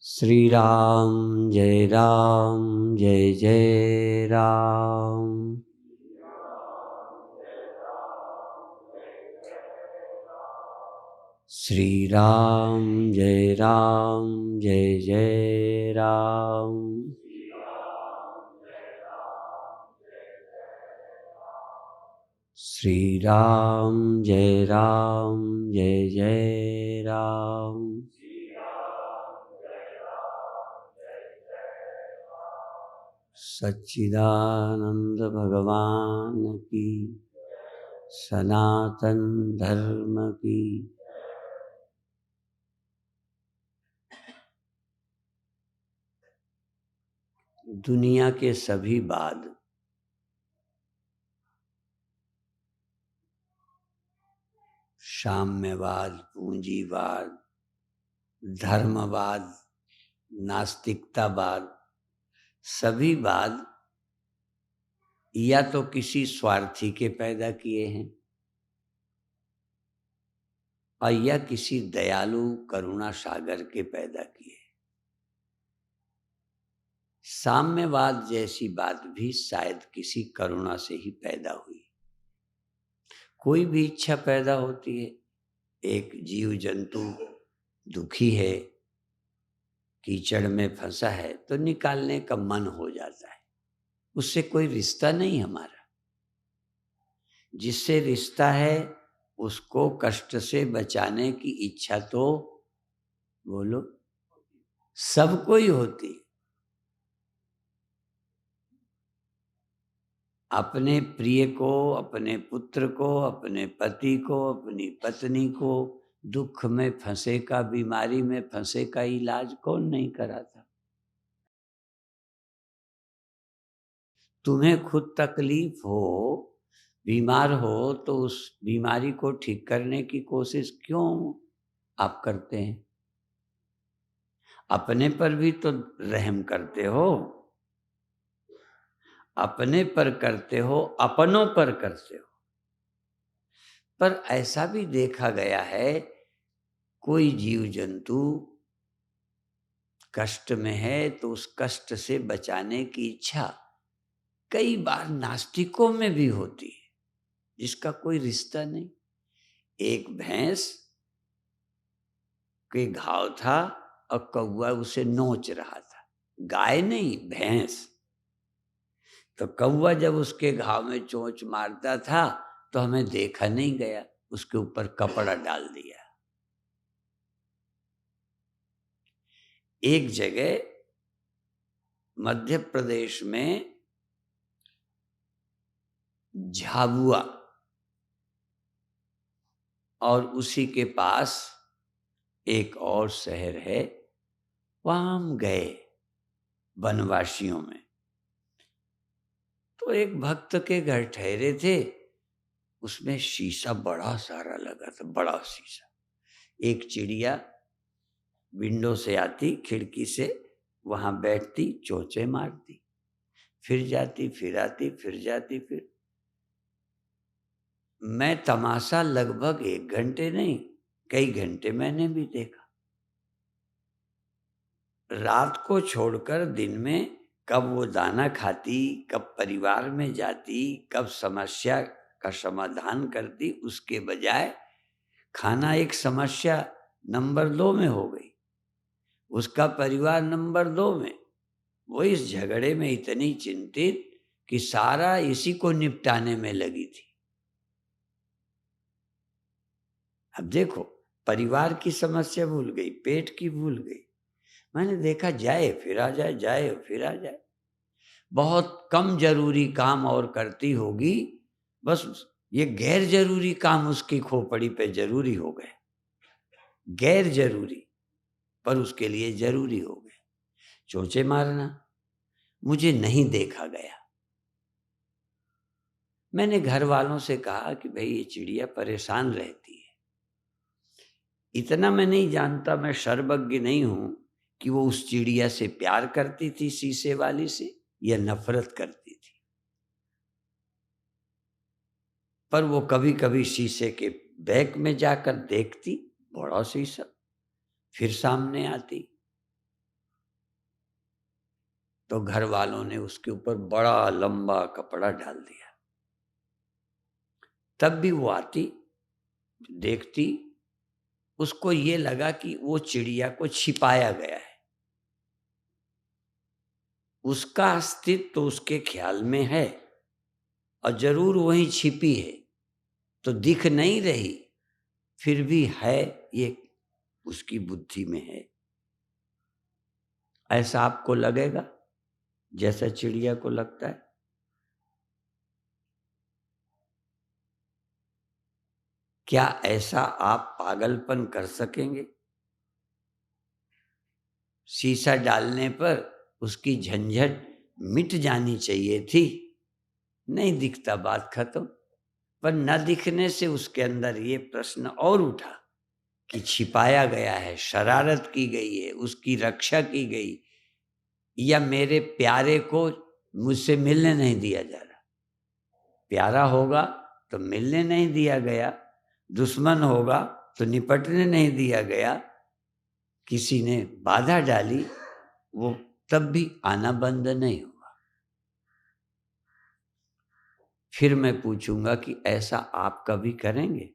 श्री राम जय जय राम। श्री राम जय जय राम। श्री राम जय जय राम। सच्चिदानंद भगवान की, सनातन धर्म की। दुनिया के सभी वाद साम्यवाद, पूंजीवाद, धर्मवाद, नास्तिकतावाद, सभी वाद या तो किसी स्वार्थी के पैदा किए हैं और या किसी दयालु करुणा सागर के पैदा किए। साम्यवाद जैसी बात भी शायद किसी करुणा से ही पैदा हुई। कोई भी इच्छा पैदा होती है। एक जीव जंतु दुखी है, कीचड़ में फंसा है, तो निकालने का मन हो जाता है। उससे कोई रिश्ता नहीं हमारा। जिससे रिश्ता है उसको कष्ट से बचाने की इच्छा तो बोलो सबको ही होती है। अपने प्रिय को, अपने पुत्र को, अपने पति को, अपनी पत्नी को दुख में फंसे का, बीमारी में फंसे का इलाज कौन नहीं कराता। तुम्हें खुद तकलीफ हो, बीमार हो, तो उस बीमारी को ठीक करने की कोशिश क्यों आप करते हैं? अपने पर भी तो रहम करते हो। अपने पर करते हो, अपनों पर करते हो। पर ऐसा भी देखा गया है, कोई जीव जंतु कष्ट में है तो उस कष्ट से बचाने की इच्छा कई बार नास्तिकों में भी होती है, जिसका कोई रिश्ता नहीं। एक भैंस के घाव था और कौवा उसे नोच रहा था। गाय नहीं, भैंस। तो कौवा जब उसके घाव में चोंच मारता था तो हमें देखा नहीं गया, उसके ऊपर कपड़ा डाल दिया। एक जगह मध्य प्रदेश में झाबुआ और उसी के पास एक और शहर है, वहां हम गए वनवासियों में। तो एक भक्त के घर ठहरे थे, उसमें शीशा बड़ा सारा लगा था, बड़ा शीशा। एक चिड़िया विंडो से आती, खिड़की से वहां बैठती, चोंचे मारती, फिर जाती, फिर आती, फिर जाती, फिर। मैं तमाशा लगभग 1 घंटे नहीं, कई घंटे मैंने भी देखा। रात को छोड़कर दिन में कब वो दाना खाती, कब परिवार में जाती, कब समस्या का समाधान करती, उसके बजाय खाना एक समस्या नंबर 2 में हो गई, उसका परिवार नंबर 2 में। वो इस झगड़े में इतनी चिंतित कि सारा इसी को निपटाने में लगी थी। अब देखो, परिवार की समस्या भूल गई, पेट की भूल गई। मैंने देखा जाए फिर आ जाए, जाए फिर आ जाए। बहुत कम जरूरी काम और करती होगी, बस ये गैर जरूरी काम उसकी खोपड़ी पे जरूरी हो गए। गैर जरूरी पर उसके लिए जरूरी हो गए। चोंचे मारना मुझे नहीं देखा गया। मैंने घर वालों से कहा कि भाई ये चिड़िया परेशान रहती है। इतना मैं नहीं जानता, मैं सर्वज्ञ नहीं हूं कि वो उस चिड़िया से प्यार करती थी शीशे वाली से या नफरत करती थी। पर वो कभी कभी शीशे के बैक में जाकर देखती, बड़ा शीशा, फिर सामने आती तो घर वालों ने उसके ऊपर बड़ा लंबा कपड़ा डाल दिया। तब भी वो आती, देखती, उसको ये लगा कि वो चिड़िया को छिपाया गया है, उसका अस्तित्व तो उसके ख्याल में है और जरूर वहीं छिपी है, तो दिख नहीं रही, फिर भी है, ये उसकी बुद्धि में है। ऐसा आपको लगेगा जैसा चिड़िया को लगता है? क्या ऐसा आप पागलपन कर सकेंगे? शीशा डालने पर उसकी झंझट मिट जानी चाहिए थी, नहीं दिखता, बात खत्म। पर न दिखने से उसके अंदर ये प्रश्न और उठा कि छिपाया गया है, शरारत की गई है, उसकी रक्षा की गई, या मेरे प्यारे को मुझसे मिलने नहीं दिया जा रहा। प्यारा होगा तो मिलने नहीं दिया गया, दुश्मन होगा तो निपटने नहीं दिया गया, किसी ने बाधा डाली, वो तब भी आना बंद नहीं होगा। फिर मैं पूछूंगा कि ऐसा आप कभी करेंगे?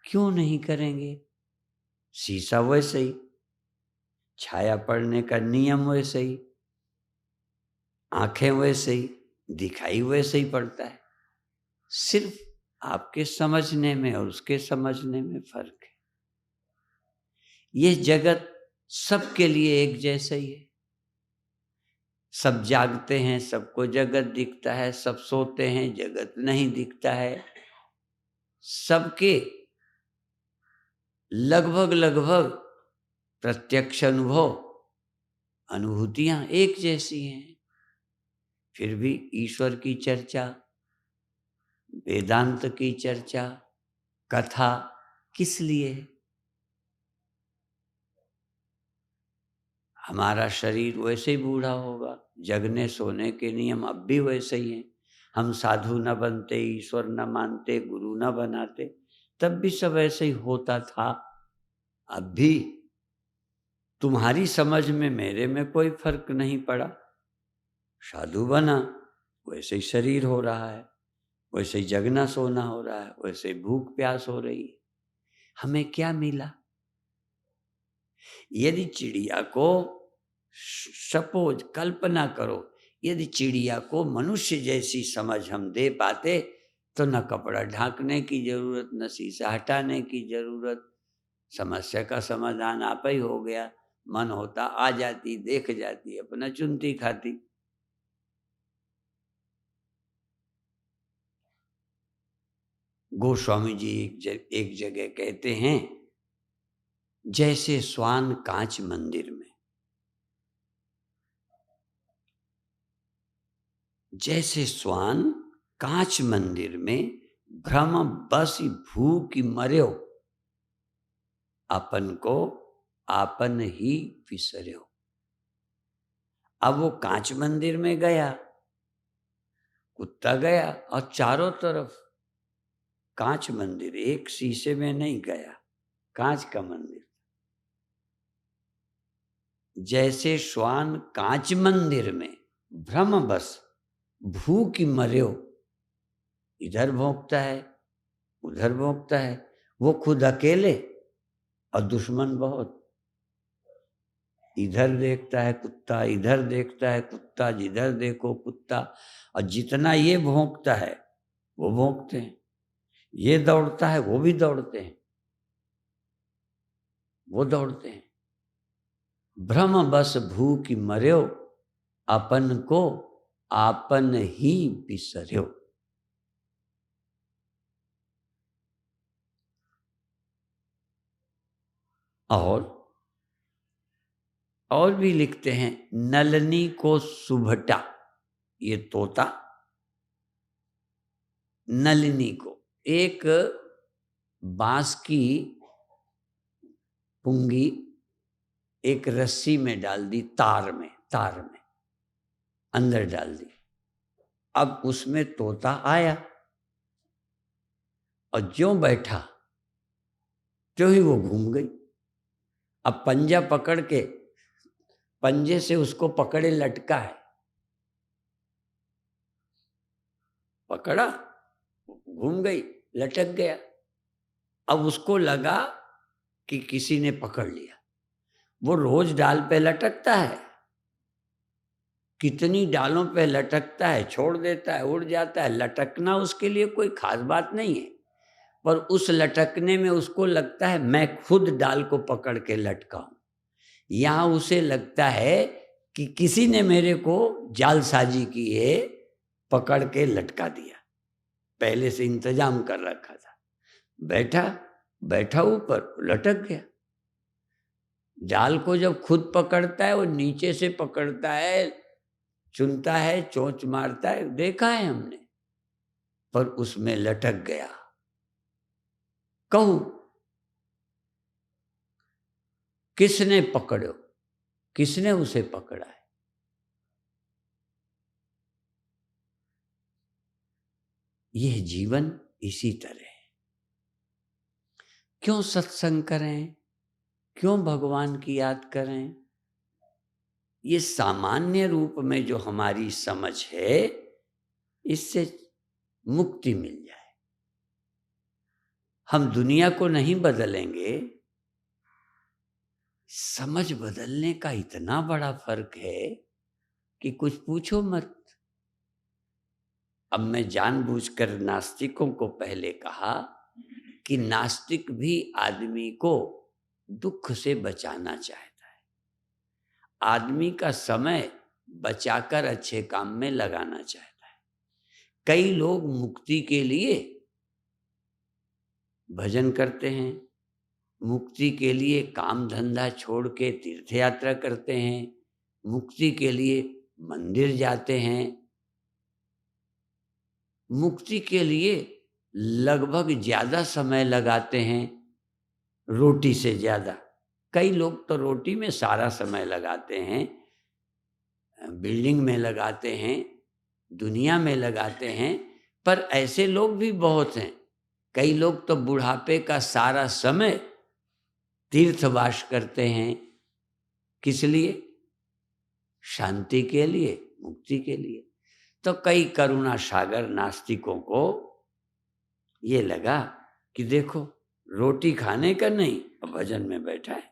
क्यों नहीं करेंगे? शीशा वैसे ही, छाया पड़ने का नियम वैसे ही, आंखें वैसे ही, दिखाई वैसे ही पड़ता है, सिर्फ आपके समझने में और उसके समझने में फर्क है। ये जगत सबके लिए एक जैसा ही है। सब जागते हैं, सबको जगत दिखता है, सब सोते हैं, जगत नहीं दिखता है। सबके लगभग लगभग प्रत्यक्ष अनुभूतियां एक जैसी हैं। फिर भी ईश्वर की चर्चा, वेदांत की चर्चा, कथा किस लिए? हमारा शरीर वैसे ही बूढ़ा होगा, जगने सोने के नियम अब भी वैसे ही हैं। हम साधु न बनते, ईश्वर न मानते, गुरु न बनाते, तब भी सब ऐसे ही होता था। अब भी तुम्हारी समझ में मेरे में कोई फर्क नहीं पड़ा। साधु बना, वैसे ही शरीर हो रहा है, वैसे ही जगना सोना हो रहा है, वैसे ही भूख प्यास हो रही है। हमें क्या मिला? यदि चिड़िया को, सपोज कल्पना करो, यदि चिड़िया को मनुष्य जैसी समझ हम दे पाते तो न कपड़ा ढांकने की जरूरत, न शीशा हटाने की जरूरत, समस्या का समाधान आप ही हो गया। मन होता आ जाती, देख जाती, अपना चुनती खाती। गोस्वामी जी एक जगह कहते हैं, जैसे श्वान कांच मंदिर में, जैसे श्वान कांच मंदिर में भ्रम बस भूख मर्यो, अपन को आपन ही विसर्यो। अब वो कांच मंदिर में गया, कुत्ता गया, और चारों तरफ कांच मंदिर, एक शीशे में नहीं गया, कांच का मंदिर। जैसे श्वान कांच मंदिर में भ्रम बस भूख मर्यो, इधर भोंकता है, उधर भोंकता है, वो खुद अकेले और दुश्मन बहुत। इधर देखता है कुत्ता, इधर देखता है कुत्ता, जिधर देखो कुत्ता, और जितना ये भौंकता है वो भौंकते हैं, ये दौड़ता है वो भी दौड़ते हैं, वो दौड़ते हैं। भ्रम बस भूख मर्यो, अपन को आपन ही बिसर्यो। और भी लिखते हैं, नलनी को सुभटा, ये तोता नलिनी को एक बांस की पुंगी एक रस्सी में डाल दी, तार में अंदर डाल दी। अब उसमें तोता आया और ज्यों बैठा त्यों ही वो घूम गई। अब पंजा पकड़ के पंजे से उसको पकड़े लटका है, पकड़ा, घूम गई, लटक गया। अब उसको लगा कि किसी ने पकड़ लिया। वो रोज डाल पे लटकता है, कितनी डालों पे लटकता है, छोड़ देता है, उड़ जाता है। लटकना उसके लिए कोई खास बात नहीं है, पर उस लटकने में उसको लगता है मैं खुद डाल को पकड़ के लटका हूं। यहां उसे लगता है कि किसी ने मेरे को जालसाजी की है, पकड़ के लटका दिया, पहले से इंतजाम कर रखा था। बैठा बैठा ऊपर, लटक गया। जाल को जब खुद पकड़ता है वो नीचे से पकड़ता है, चुनता है, चोंच मारता है, देखा है हमने, पर उसमें लटक गया। कहूं किसने पकड़ो, किसने उसे पकड़ा है? यह जीवन इसी तरह है। क्यों सत्संग करें, क्यों भगवान की याद करें? ये सामान्य रूप में जो हमारी समझ है, इससे मुक्ति मिल जाए। हम दुनिया को नहीं बदलेंगे, समझ बदलने का इतना बड़ा फर्क है कि कुछ पूछो मत। अब मैं जानबूझकर नास्तिकों को पहले कहा कि नास्तिक भी आदमी को दुख से बचाना चाहता है, आदमी का समय बचाकर अच्छे काम में लगाना चाहता है। कई लोग मुक्ति के लिए भजन करते हैं, मुक्ति के लिए काम धंधा छोड़ के तीर्थ यात्रा करते हैं, मुक्ति के लिए मंदिर जाते हैं, मुक्ति के लिए लगभग ज्यादा समय लगाते हैं रोटी से ज्यादा। कई लोग तो रोटी में सारा समय लगाते हैं, बिल्डिंग में लगाते हैं, दुनिया में लगाते हैं, पर ऐसे लोग भी बहुत हैं। कई लोग तो बुढ़ापे का सारा समय तीर्थवास करते हैं। किस लिए? शांति के लिए, मुक्ति के लिए। तो कई करुणा सागर नास्तिकों को ये लगा कि देखो, रोटी खाने का नहीं, भजन में बैठा है,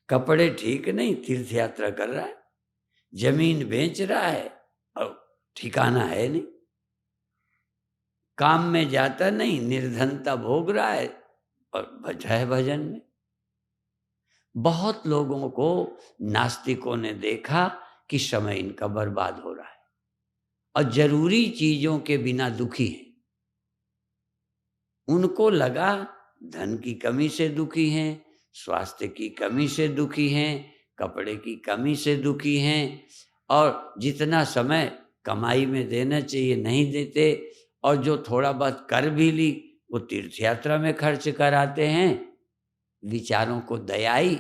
कपड़े ठीक नहीं, तीर्थ यात्रा कर रहा है, जमीन बेच रहा है और ठिकाना है नहीं, काम में जाता नहीं, निर्धनता भोग रहा है और बैठा है भजन में। बहुत लोगों को नास्तिकों ने देखा कि समय इनका बर्बाद हो रहा है और जरूरी चीजों के बिना दुखी हैं। उनको लगा धन की कमी से दुखी हैं, स्वास्थ्य की कमी से दुखी हैं, कपड़े की कमी से दुखी हैं, और जितना समय कमाई में देना चाहिए नहीं देते, और जो थोड़ा बहुत कर भी ली वो तीर्थ यात्रा में खर्च कराते हैं। विचारों को दया आई,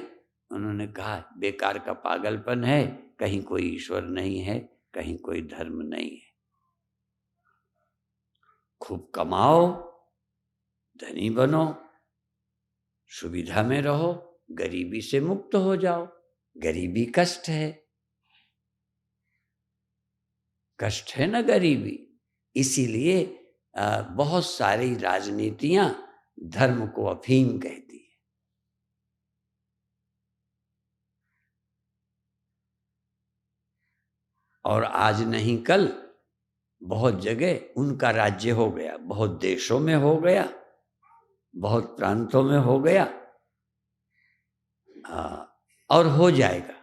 उन्होंने कहा बेकार का पागलपन है, कहीं कोई ईश्वर नहीं है, कहीं कोई धर्म नहीं है। खूब कमाओ, धनी बनो, सुविधा में रहो, गरीबी से मुक्त हो जाओ। गरीबी कष्ट है, कष्ट है ना गरीबी। इसीलिए बहुत सारी राजनीतियां धर्म को अफीम कहती है। और आज नहीं कल बहुत जगह उनका राज्य हो गया, बहुत देशों में हो गया, बहुत प्रांतों में हो गया, और हो जाएगा।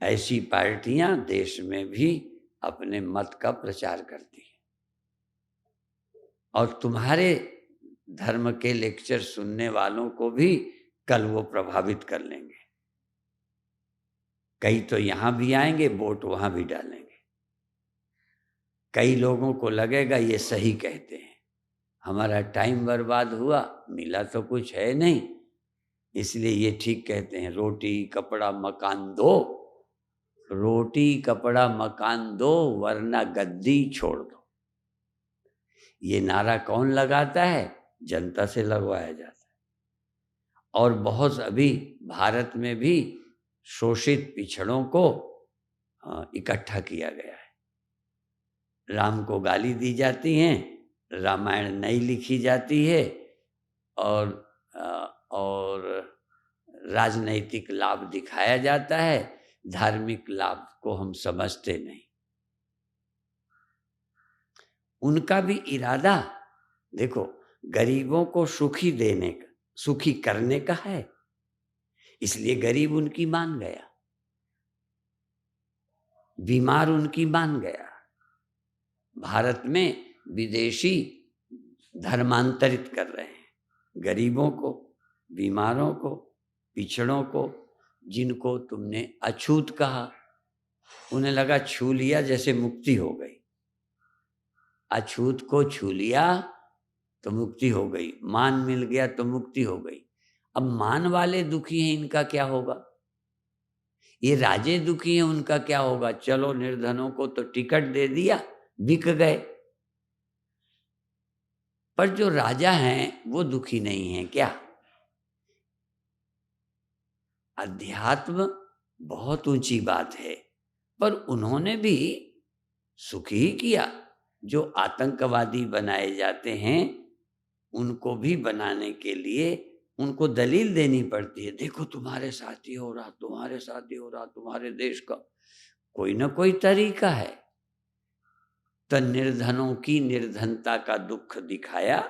ऐसी पार्टियां देश में भी अपने मत का प्रचार करती हैं, और तुम्हारे धर्म के लेक्चर सुनने वालों को भी कल वो प्रभावित कर लेंगे। कई तो यहां भी आएंगे, वोट वहां भी डालेंगे। कई लोगों को लगेगा ये सही कहते हैं, हमारा टाइम बर्बाद हुआ, मिला तो कुछ है नहीं, इसलिए ये ठीक कहते हैं, रोटी कपड़ा मकान दो, रोटी कपड़ा मकान दो, वरना गद्दी छोड़ दो। ये नारा कौन लगाता है? जनता से लगवाया जाता है। और बहुत अभी भारत में भी शोषित पिछड़ों को इकट्ठा किया गया है। राम को गाली दी जाती है, रामायण नई लिखी जाती है, और राजनैतिक लाभ दिखाया जाता है, धार्मिक लाभ को हम समझते नहीं। उनका भी इरादा देखो, गरीबों को सुखी देने का, सुखी करने का है, इसलिए गरीब उनकी मान गया, बीमार उनकी मान गया। भारत में विदेशी धर्मांतरित कर रहे हैं गरीबों को, बीमारों को, पिछड़ों को, जिनको तुमने अछूत कहा, उन्हें लगा छू लिया जैसे मुक्ति हो गई। अछूत को छू लिया तो मुक्ति हो गई, मान मिल गया तो मुक्ति हो गई। अब मान वाले दुखी हैं, इनका क्या होगा? ये राजे दुखी हैं, उनका क्या होगा? चलो निर्धनों को तो टिकट दे दिया, बिक गए। पर जो राजा हैं वो दुखी नहीं हैं क्या? अध्यात्म बहुत ऊंची बात है, पर उन्होंने भी सुखी ही किया। जो आतंकवादी बनाए जाते हैं उनको भी बनाने के लिए उनको दलील देनी पड़ती है। देखो तुम्हारे साथ ही हो रहा, तुम्हारे साथ ही हो रहा, तुम्हारे देश का कोई ना कोई तरीका है। तो निर्धनों की निर्धनता का दुख दिखाया।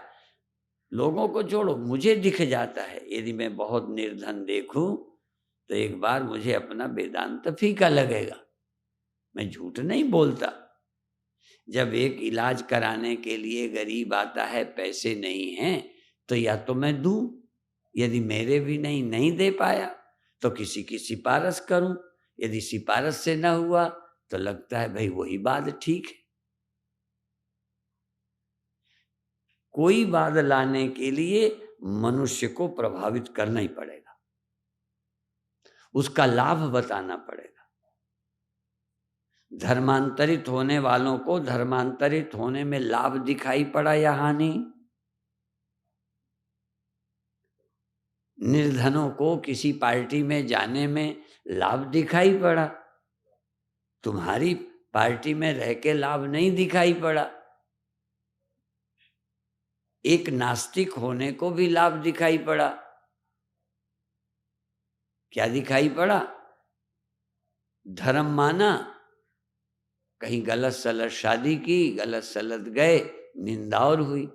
लोगों को छोड़ो, मुझे दिख जाता है, यदि मैं बहुत निर्धन देखूं तो एक बार मुझे अपना वेदांत फीका लगेगा। मैं झूठ नहीं बोलता। जब एक इलाज कराने के लिए गरीब आता है, पैसे नहीं हैं, तो या तो मैं दूं, यदि मेरे भी नहीं दे पाया तो किसी की सिफारिश करूं। यदि सिफारिश से न हुआ तो लगता है भाई वही बात ठीक है। कोई बात लाने के लिए मनुष्य को प्रभावित करना ही पड़ेगा, उसका लाभ बताना पड़ेगा। धर्मांतरित होने वालों को धर्मांतरित होने में लाभ दिखाई पड़ा या हानि? निर्धनों को किसी पार्टी में जाने में लाभ दिखाई पड़ा, तुम्हारी पार्टी में रह के लाभ नहीं दिखाई पड़ा। एक नास्तिक होने को भी लाभ दिखाई पड़ा। क्या दिखाई पड़ा? धर्म माना, कहीं गलत सलत शादी की, गलत सलत गए, निंदा और हुई।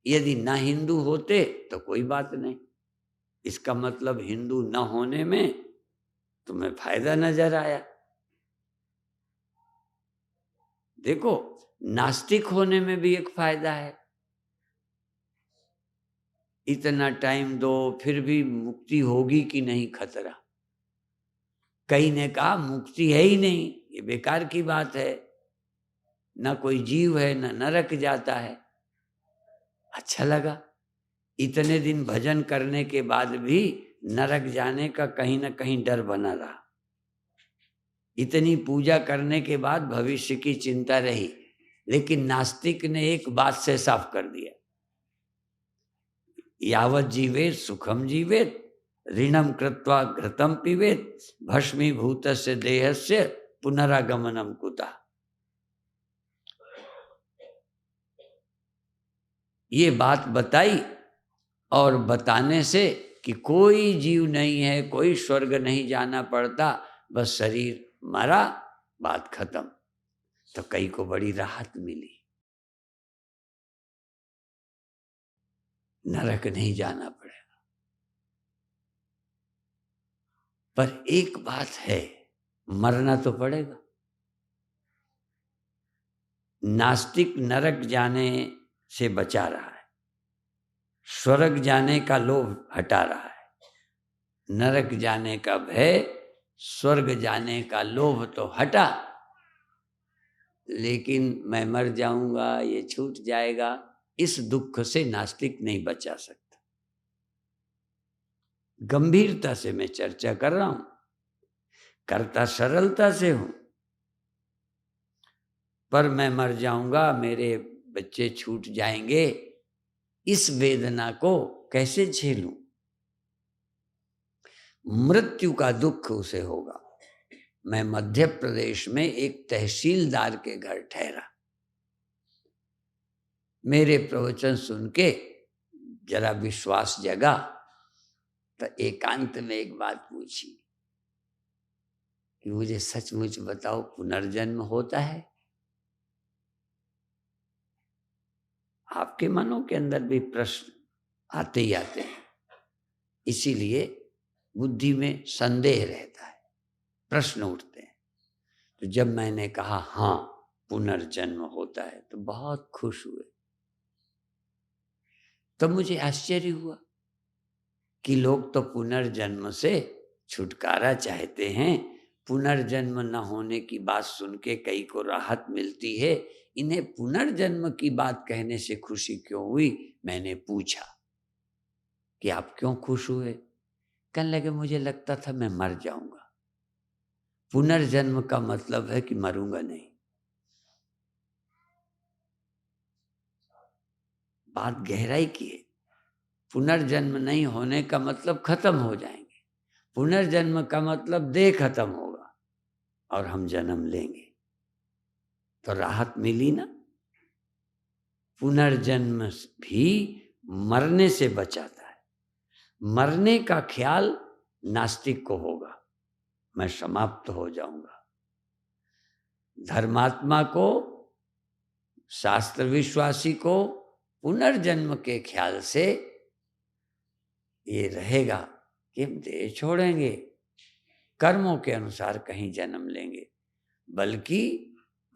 यदि ना हिंदू होते तो कोई बात नहीं। इसका मतलब हिंदू न होने में तुम्हें फायदा नजर आया। देखो, नास्तिक होने में भी एक फायदा है। इतना टाइम दो फिर भी मुक्ति होगी कि नहीं खतरा। कई ने कहा मुक्ति है ही नहीं, ये बेकार की बात है, ना कोई जीव है, ना नरक जाता है। अच्छा लगा। इतने दिन भजन करने के बाद भी नरक जाने का कहीं ना कहीं डर बना रहा। इतनी पूजा करने के बाद भविष्य की चिंता रही। लेकिन नास्तिक ने एक बात से साफ कर दिया, यावत जीवेत सुखम जीवेत, ऋणम कृत्वा घृतम पिबेत, भस्मीभूतस्य देहस्य पुनरागमनम कुतः। ये बात बताई, और बताने से कि कोई जीव नहीं है, कोई स्वर्ग नहीं जाना पड़ता, बस शरीर मरा, बात खत्म। तो कई को बड़ी राहत मिली, नरक नहीं जाना पड़ेगा। पर एक बात है, मरना तो पड़ेगा। नास्तिक नरक जाने से बचा रहा है, स्वर्ग जाने का लोभ हटा रहा है। नरक जाने का भय, स्वर्ग जाने का लोभ तो हटा, लेकिन मैं मर जाऊंगा, ये छूट जाएगा, इस दुख से नास्तिक नहीं बचा सकता। गंभीरता से मैं चर्चा कर रहा हूं, करता सरलता से हूं। पर मैं मर जाऊंगा, मेरे बच्चे छूट जाएंगे, इस वेदना को कैसे झेलूं? मृत्यु का दुख उसे होगा। मैं मध्य प्रदेश में एक तहसीलदार के घर ठहरा। मेरे प्रवचन सुन के जरा विश्वास जगा, तो एकांत में एक बात पूछी कि मुझे सचमुच बताओ, पुनर्जन्म होता है? आपके मनों के अंदर भी प्रश्न आते ही आते हैं, इसीलिए बुद्धि में संदेह रहता है, प्रश्न उठते हैं। तो जब मैंने कहा हाँ पुनर्जन्म होता है, तो बहुत खुश हुए। तब मुझे आश्चर्य हुआ कि लोग तो पुनर्जन्म से छुटकारा चाहते हैं, पुनर्जन्म न होने की बात सुन के कई को राहत मिलती है, इन्हें पुनर्जन्म की बात कहने से खुशी क्यों हुई? मैंने पूछा कि आप क्यों खुश हुए? कहने लगे मुझे लगता था मैं मर जाऊंगा। पुनर्जन्म का मतलब है कि मरूंगा नहीं। बात गहराई की है। पुनर्जन्म नहीं होने का मतलब खत्म हो जाएंगे, पुनर्जन्म का मतलब देह खत्म होगा और हम जन्म लेंगे, तो राहत मिली ना। पुनर्जन्म भी मरने से बचाता है। मरने का ख्याल नास्तिक को होगा, मैं समाप्त हो जाऊंगा। धर्मात्मा को, शास्त्र विश्वासी को पुनर्जन्म के ख्याल से ये रहेगा कि हम देह छोड़ेंगे, कर्मों के अनुसार कहीं जन्म लेंगे। बल्कि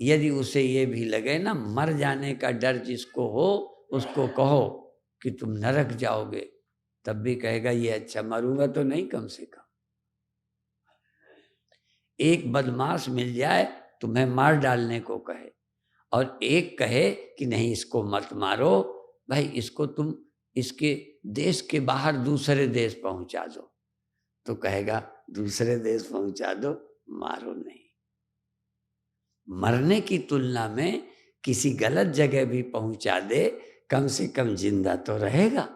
यदि उसे ये भी लगे ना, मर जाने का डर जिसको हो, उसको कहो कि तुम नरक जाओगे, तब भी कहेगा ये अच्छा, मरूंगा तो नहीं कम से कम। एक बदमाश मिल जाए तुम्हें मार डालने को कहे, और एक कहे कि नहीं इसको मत मारो भाई, इसको तुम इसके देश के बाहर दूसरे देश पहुंचा दो, तो कहेगा दूसरे देश पहुंचा दो, मारो नहीं। मरने की तुलना में किसी गलत जगह भी पहुंचा दे, कम से कम जिंदा तो रहेगा।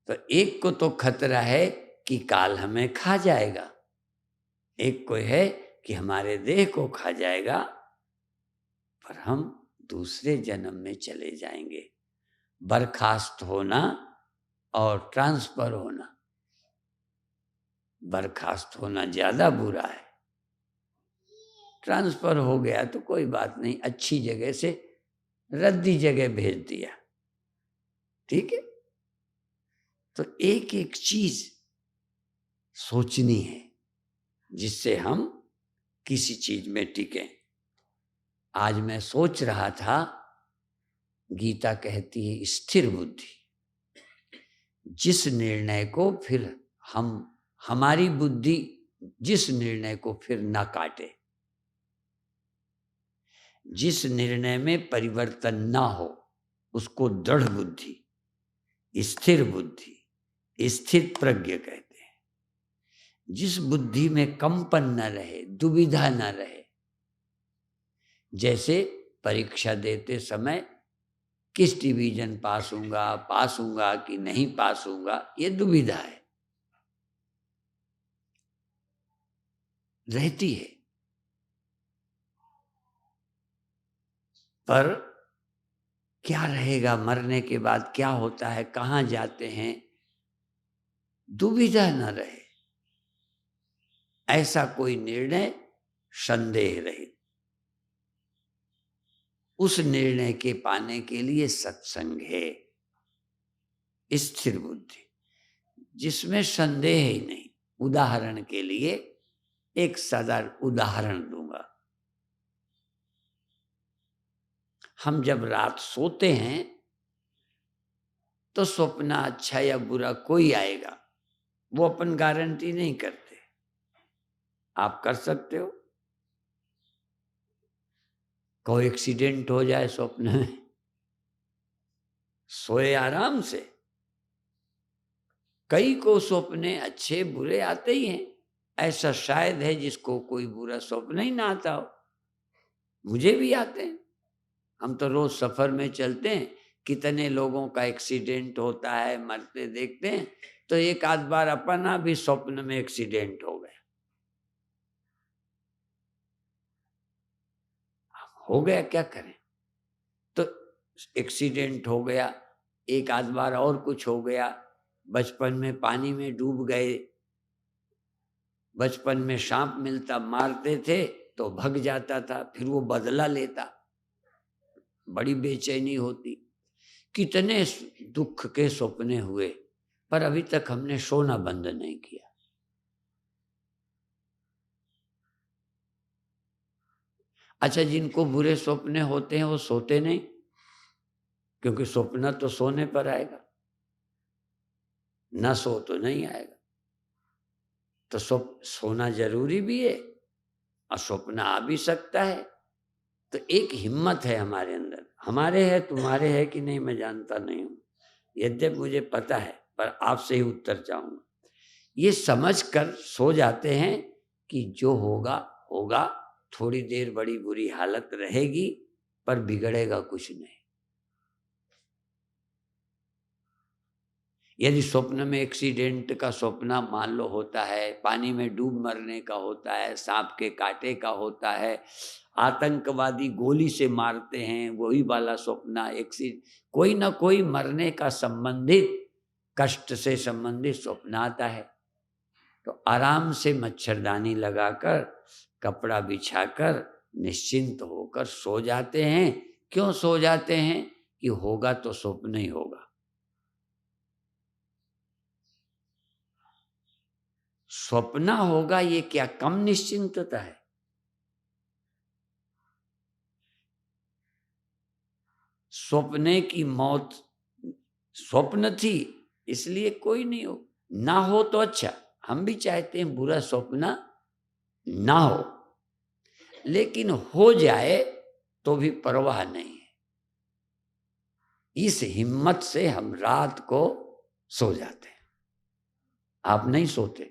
तो एक को तो खतरा है कि काल हमें खा जाएगा, एक को है कि हमारे देह को खा जाएगा, पर हम दूसरे जन्म में चले जाएंगे। बर्खास्त होना और ट्रांसफर होना, बर्खास्त होना ज्यादा बुरा है। ट्रांसफर हो गया तो कोई बात नहीं, अच्छी जगह से रद्दी जगह भेज दिया, ठीक है। तो एक एक चीज सोचनी है जिससे हम किसी चीज में टिकें। आज मैं सोच रहा था, गीता कहती है स्थिर बुद्धि, जिस निर्णय को फिर हमारी बुद्धि जिस निर्णय को फिर ना काटे, जिस निर्णय में परिवर्तन ना हो, उसको दृढ़ बुद्धि, स्थिर बुद्धि, स्थित प्रज्ञ कहते हैं। जिस बुद्धि में कंपन न रहे, दुविधा न रहे। जैसे परीक्षा देते समय किस डिवीजन पास होऊंगा कि नहीं पास होऊंगा, ये दुविधा है, रहती है। पर क्या रहेगा मरने के बाद, क्या होता है, कहाँ जाते हैं, दुविधा न रहे, ऐसा कोई निर्णय संदेह रहित। उस निर्णय के पाने के लिए सत्संग है, स्थिर बुद्धि जिसमें संदेह ही नहीं। उदाहरण के लिए एक साधारण उदाहरण दूंगा। हम जब रात सोते हैं तो सपना अच्छा या बुरा कोई आएगा, वो अपन गारंटी नहीं करते। आप कर सकते हो, कोई एक्सीडेंट हो जाए स्वप्न में, सोए आराम से। कई को सपने अच्छे बुरे आते ही हैं, ऐसा शायद है जिसको कोई बुरा स्वप्न ही ना आता हो। मुझे भी आते हैं। हम तो रोज सफर में चलते हैं, कितने लोगों का एक्सीडेंट होता है, मरते देखते हैं। तो एक आध बार अपना भी स्वप्न में एक्सीडेंट हो गया, क्या करें। तो एक्सीडेंट हो गया, एक आध बार और कुछ हो गया। बचपन में पानी में डूब गए, बचपन में सांप मिलता, मारते थे तो भग जाता था, फिर वो बदला लेता, बड़ी बेचैनी होती। कितने दुख के सपने हुए, पर अभी तक हमने सोना बंद नहीं किया। अच्छा, जिनको बुरे सपने होते हैं वो सोते नहीं, क्योंकि सपना तो सोने पर आएगा, ना सो तो नहीं आएगा। तो सोना जरूरी भी है और सपना आ भी सकता है। तो एक हिम्मत है हमारे अंदर, हमारे है, तुम्हारे है कि नहीं मैं जानता नहीं हूं, यद्यपि मुझे पता है, पर आपसे ही उत्तर चाहूंगा। ये समझ कर सो जाते हैं कि जो होगा होगा, थोड़ी देर बड़ी बुरी हालत रहेगी, पर बिगड़ेगा कुछ नहीं। यदि स्वप्न में एक्सीडेंट का स्वप्न मान लो होता है, पानी में डूब मरने का होता है, सांप के कांटे का होता है, आतंकवादी गोली से मारते हैं, वही वाला स्वप्न, कोई ना कोई मरने का संबंधित, कष्ट से संबंधित स्वप्न आता है, तो आराम से मच्छरदानी लगाकर, कपड़ा बिछाकर, निश्चिंत होकर सो जाते हैं। क्यों सो जाते हैं? कि होगा तो स्वप्न ही होगा। स्वप्न होगा, ये क्या कम निश्चिंतता है? स्वप्ने की मौत स्वप्न थी, इसलिए कोई नहीं हो, ना हो तो अच्छा। हम भी चाहते हैं बुरा स्वप्न ना हो, लेकिन हो जाए तो भी परवाह नहीं है। इस हिम्मत से हम रात को सो जाते हैं। आप नहीं सोते?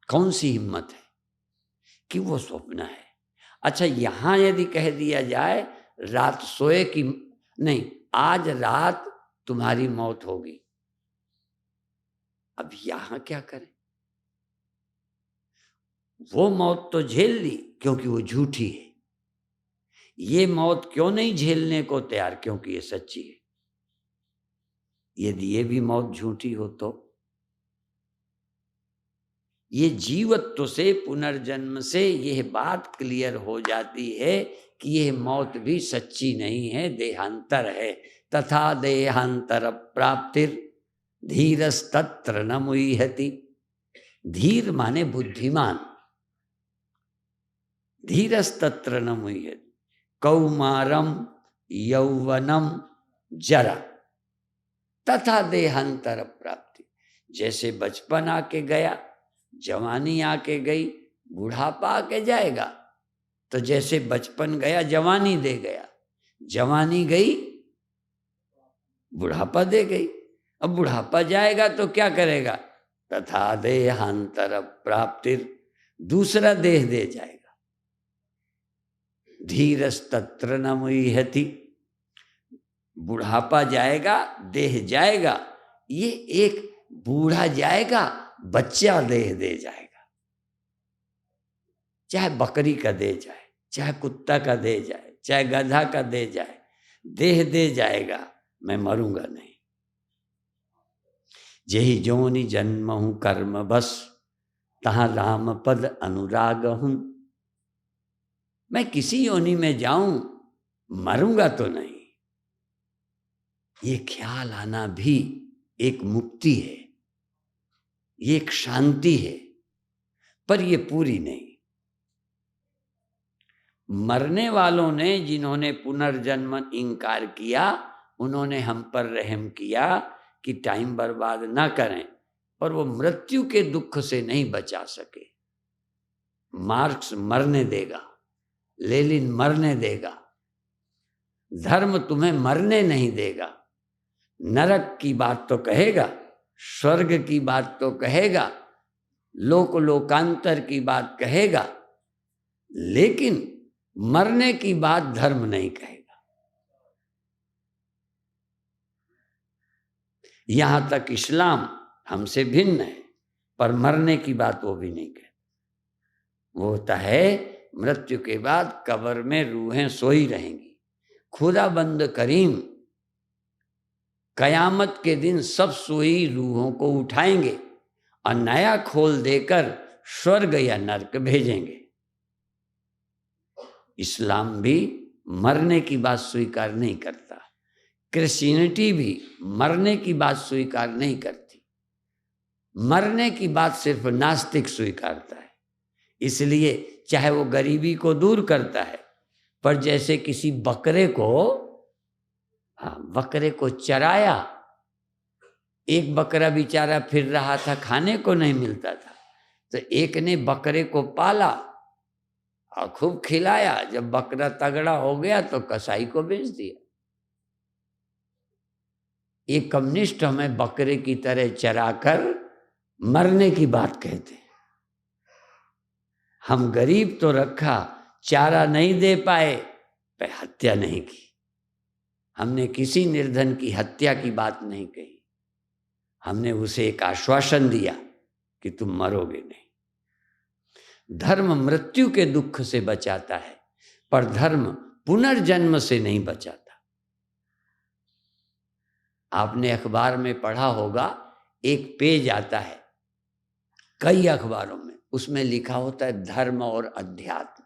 कौन सी हिम्मत है कि वो स्वप्न है? अच्छा, यहां यदि कह दिया जाए रात सोए कि नहीं, आज रात तुम्हारी मौत होगी, अब यहां क्या करें? वो मौत तो झेल ली क्योंकि वो झूठी है, ये मौत क्यों नहीं झेलने को तैयार? क्योंकि ये सच्ची है। यदि ये भी मौत झूठी हो तो ये जीवत्व से, पुनर्जन्म से यह बात क्लियर हो जाती है कि यह मौत भी सच्ची नहीं है, देहांतर है। तथा देहांतर प्राप्तिर धीरस्तत्र न मुह्यति। धीर माने बुद्धिमान, धीरस्तत्र न मुह्यति। कौमारम यौवनम जरा तथा देहांतर प्राप्ति। जैसे बचपन आके गया, जवानी आके गई, बुढ़ापा आके जाएगा। तो जैसे बचपन गया जवानी दे गया, जवानी गई बुढ़ापा दे गई। अब बुढ़ापा जाएगा तो क्या करेगा? तथा देहांतर प्राप्तिर, दूसरा देह दे जाएगा। धीरस्तत्र न मुह्यति, बुढ़ापा जाएगा, देह जाएगा, ये एक बूढ़ा जाएगा, बच्चा देह दे जाएगा। चाहे बकरी का दे जाए, चाहे कुत्ता का दे जाए, चाहे गधा का दे जाए, देह दे जाएगा, मैं मरूंगा नहीं। जेहि जोनि जन्म हूं कर्म बस, तहां राम पद अनुराग हूं। मैं किसी योनि में जाऊं, मरूंगा तो नहीं। ये ख्याल आना भी एक मुक्ति है, ये एक शांति है, पर ये पूरी नहीं। मरने वालों ने, जिन्होंने पुनर्जन्म इंकार किया, उन्होंने हम पर रहम किया कि टाइम बर्बाद ना करें, पर वो मृत्यु के दुख से नहीं बचा सके। मार्क्स मरने देगा, लेनिन मरने देगा, धर्म तुम्हें मरने नहीं देगा। नरक की बात तो कहेगा, स्वर्ग की बात तो कहेगा, लोक लोकांतर की बात कहेगा, लेकिन मरने की बात धर्म नहीं कहेगा। यहां तक इस्लाम हमसे भिन्न है, पर मरने की बात वो भी नहीं कहता। वो होता है मृत्यु के बाद कब्र में रूहें सोई रहेंगी। खुदा बंद करीम कयामत के दिन सब सोई रूहों को उठाएंगे और नया खोल देकर स्वर्ग या नरक भेजेंगे। इस्लाम भी मरने की बात स्वीकार नहीं करता, क्रिश्चियनिटी भी मरने की बात स्वीकार नहीं करती। मरने की बात सिर्फ नास्तिक स्वीकारता है। इसलिए चाहे वो गरीबी को दूर करता है, पर जैसे किसी बकरे को चराया, एक बकरा बेचारा फिर रहा था, खाने को नहीं मिलता था, तो एक ने बकरे को पाला और खूब खिलाया। जब बकरा तगड़ा हो गया तो कसाई को बेच दिया। एक कम्युनिस्ट हमें बकरे की तरह चराकर मरने की बात कहते हैं। हम गरीब तो रखा, चारा नहीं दे पाए, पर हत्या नहीं की। हमने किसी निर्धन की हत्या की बात नहीं कही। हमने उसे एक आश्वासन दिया कि तुम मरोगे नहीं। धर्म मृत्यु के दुख से बचाता है, पर धर्म पुनर्जन्म से नहीं बचाता। आपने अखबार में पढ़ा होगा, एक पेज आता है कई अखबारों में, उसमें लिखा होता है धर्म और अध्यात्म।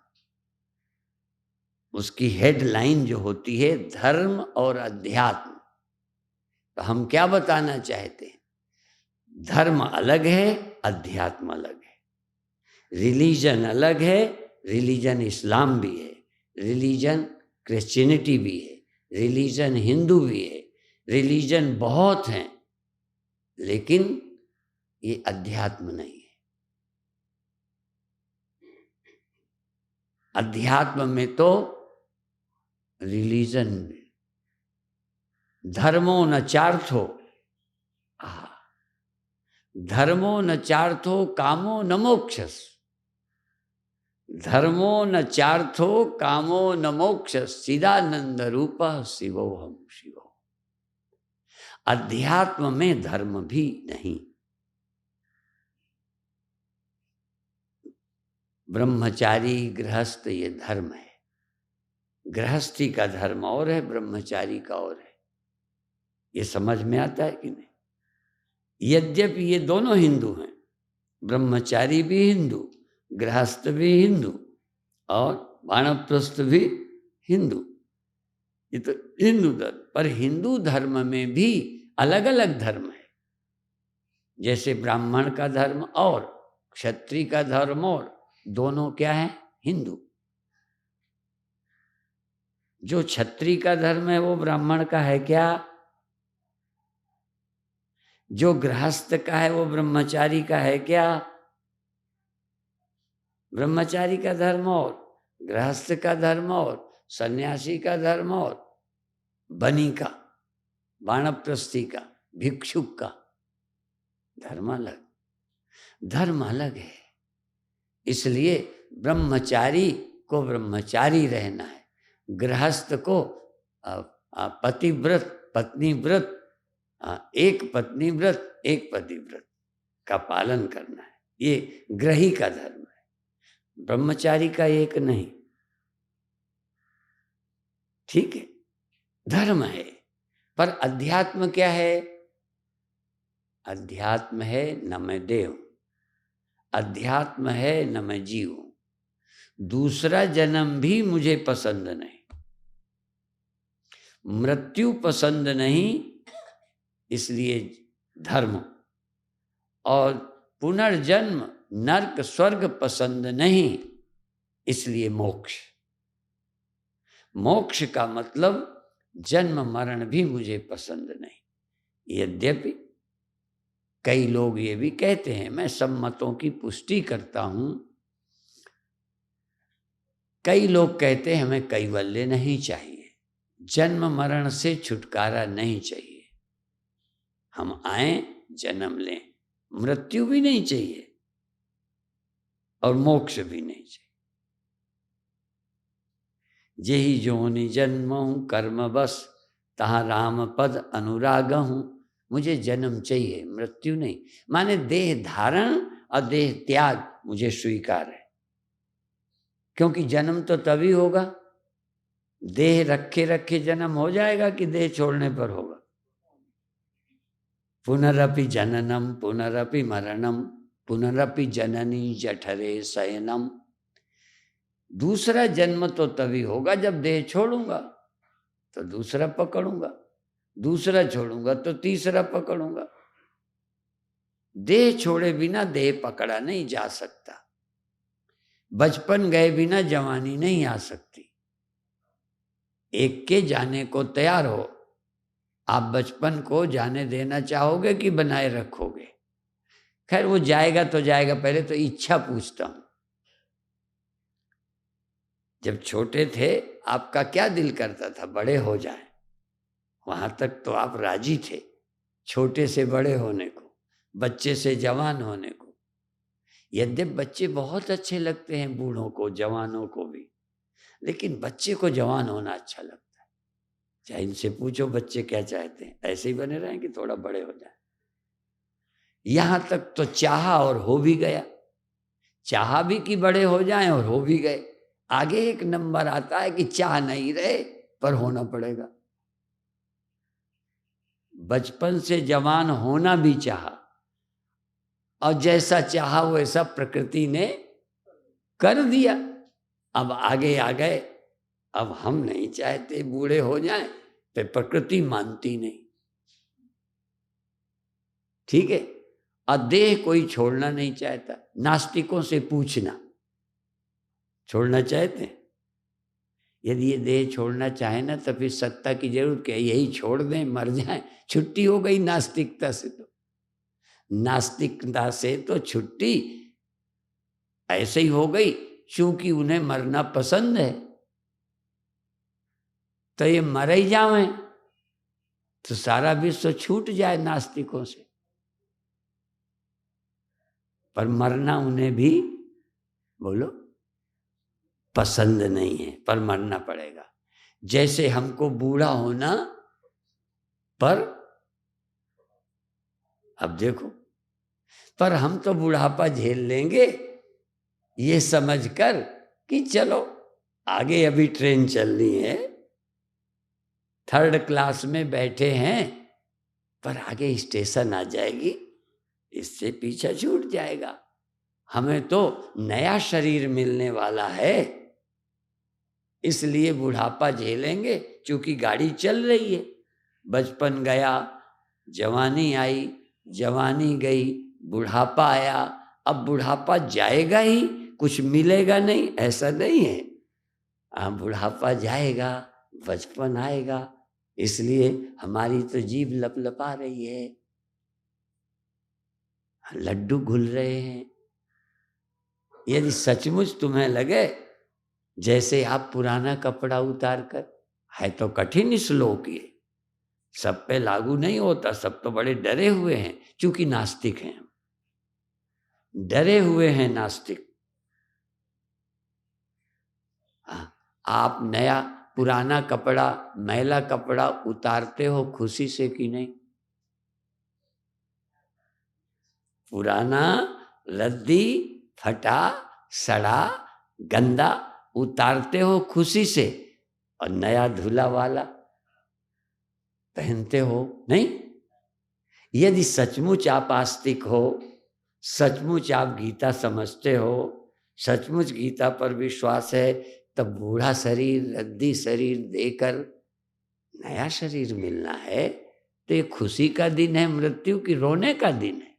उसकी हेडलाइन जो होती है धर्म और अध्यात्म। तो हम क्या बताना चाहते हैं? धर्म अलग है, अध्यात्म अलग है। रिलीजन अलग है, रिलीजन इस्लाम भी है, रिलीजन क्रिश्चियनिटी भी है, रिलीजन हिंदू भी है, रिलीजन बहुत हैं, लेकिन ये अध्यात्म नहीं है। अध्यात्म में तो रिलीजन में धर्मो न चार्थो, धर्मो न चार्थो कामो न मोक्षस, धर्मो न चार्थो कामो न मोक्षस, चिदानंद रूप शिवोहम शिवो। अध्यात्म में धर्म भी नहीं। ब्रह्मचारी गृहस्थ ये धर्म है। गृहस्थी का धर्म और है, ब्रह्मचारी का और है। ये समझ में आता है कि नहीं? यद्यपि ये दोनों हिंदू हैं, ब्रह्मचारी भी हिंदू, गृहस्थ भी हिंदू और वानप्रस्थ भी हिंदू। ये तो हिंदू धर्म, पर हिंदू धर्म में भी अलग अलग धर्म है। जैसे ब्राह्मण का धर्म और क्षत्रिय का धर्म, और दोनों क्या है? हिंदू। जो क्षत्रिय का धर्म है वो ब्राह्मण का है क्या? जो गृहस्थ का है वो ब्रह्मचारी का है क्या? ब्रह्मचारी का धर्म और गृहस्थ का धर्म और सन्यासी का धर्म और बनी का, वानप्रस्थी का, भिक्षुक का धर्म अलग। धर्म अलग है। इसलिए ब्रह्मचारी को ब्रह्मचारी रहना है, गृहस्थ को पतिव्रत पत्नी व्रत, एक पत्नी व्रत एक पतिव्रत का पालन करना है। ये ग्रही का धर्म है, ब्रह्मचारी का एक नहीं। ठीक है, धर्म है। पर अध्यात्म क्या है? अध्यात्म है न मैं देव, अध्यात्म है न मैं जीव हूं, दूसरा जन्म भी मुझे पसंद नहीं, मृत्यु पसंद नहीं, इसलिए धर्म, और पुनर्जन्म नरक स्वर्ग पसंद नहीं, इसलिए मोक्ष। मोक्ष का मतलब जन्म मरण भी मुझे पसंद नहीं। यद्यपि कई लोग ये भी कहते हैं, मैं सब मतों की पुष्टि करता हूं, कई लोग कहते हैं हमें कैवल्य नहीं चाहिए, जन्म मरण से छुटकारा नहीं चाहिए, हम आए जन्म लें, मृत्यु भी नहीं चाहिए और मोक्ष भी नहीं चाहिए। जेहि जोनि जन्महूँ कर्म बस, तहाँ राम पद अनुराग हूँ। मुझे जन्म चाहिए, मृत्यु नहीं। माने देह धारण और देह त्याग मुझे स्वीकार है, क्योंकि जन्म तो तभी होगा, देह रखे रखे जन्म हो जाएगा कि देह छोड़ने पर होगा। पुनरपि जननम पुनरपि मरणम पुनरपि जननी जठरे शयनम। दूसरा जन्म तो तभी होगा जब देह छोड़ूंगा तो दूसरा पकड़ूंगा, दूसरा छोड़ूंगा तो तीसरा पकड़ूंगा। देह छोड़े बिना देह पकड़ा नहीं जा सकता। बचपन गए बिना जवानी नहीं आ सकती। एक के जाने को तैयार हो, आप बचपन को जाने देना चाहोगे कि बनाए रखोगे? खैर वो जाएगा तो जाएगा, पहले तो इच्छा पूछता हूं। जब छोटे थे आपका क्या दिल करता था? बड़े हो जाए, वहां तक तो आप राजी थे, छोटे से बड़े होने को, बच्चे से जवान होने को। यद्यपि बच्चे बहुत अच्छे लगते हैं बूढ़ों को, जवानों को भी, लेकिन बच्चे को जवान होना अच्छा लगता है। चाहे इनसे पूछो बच्चे क्या चाहते हैं, ऐसे ही बने रहें कि थोड़ा बड़े हो जाए। यहां तक तो चाहा और हो भी गया, चाहा भी कि बड़े हो जाएं और हो भी गए। आगे एक नंबर आता है कि चाह नहीं रहे पर होना पड़ेगा। बचपन से जवान होना भी चाहा, और जैसा चाहा वैसा प्रकृति ने कर दिया। अब आगे आ गए, अब हम नहीं चाहते बूढ़े हो जाएं, तो प्रकृति मानती नहीं। ठीक है, और देह कोई छोड़ना नहीं चाहता। नास्तिकों से पूछना, छोड़ना चाहते हैं? यदि ये देह छोड़ना चाहे ना तो फिर सत्ता की जरूरत क्या? यही छोड़ दें, मर जाएं, छुट्टी हो गई नास्तिकता से। तो नास्तिकता से तो छुट्टी ऐसे ही हो गई, क्योंकि उन्हें मरना पसंद है। तो ये मर ही जावें तो सारा विश्व छूट जाए नास्तिकों से। पर मरना उन्हें भी, बोलो, पसंद नहीं है, पर मरना पड़ेगा। जैसे हमको बूढ़ा होना, पर अब देखो, पर हम तो बुढ़ापा झेल लेंगे ये समझकर कि चलो आगे अभी ट्रेन चलनी है, 3rd क्लास में बैठे हैं, पर आगे स्टेशन आ जाएगी, इससे पीछा छूट जाएगा। हमें तो नया शरीर मिलने वाला है, इसलिए बुढ़ापा झेलेंगे, क्योंकि गाड़ी चल रही है। बचपन गया, जवानी आई, जवानी गई, बुढ़ापा आया। अब बुढ़ापा जाएगा ही, कुछ मिलेगा नहीं, ऐसा नहीं है। अब बुढ़ापा जाएगा, बचपन आएगा, इसलिए हमारी तो जीभ लपलपा रही है, लड्डू घुल रहे हैं। यदि सचमुच तुम्हें लगे जैसे आप पुराना कपड़ा उतार कर, है तो कठिन श्लोक ये, सब पे लागू नहीं होता, सब तो बड़े डरे हुए हैं, क्योंकि नास्तिक हैं, डरे हुए हैं नास्तिक। आप नया पुराना कपड़ा, मैला कपड़ा उतारते हो खुशी से कि नहीं? पुराना, रद्दी, फटा, सड़ा, गंदा उतारते हो खुशी से, और नया धुला वाला पहनते हो नहीं? यदि सचमुच आप आस्तिक हो, सचमुच आप गीता समझते हो, सचमुच गीता पर विश्वास है, तब बूढ़ा शरीर, रद्दी शरीर देकर नया शरीर मिलना है तो ये खुशी का दिन है, मृत्यु की रोने का दिन है।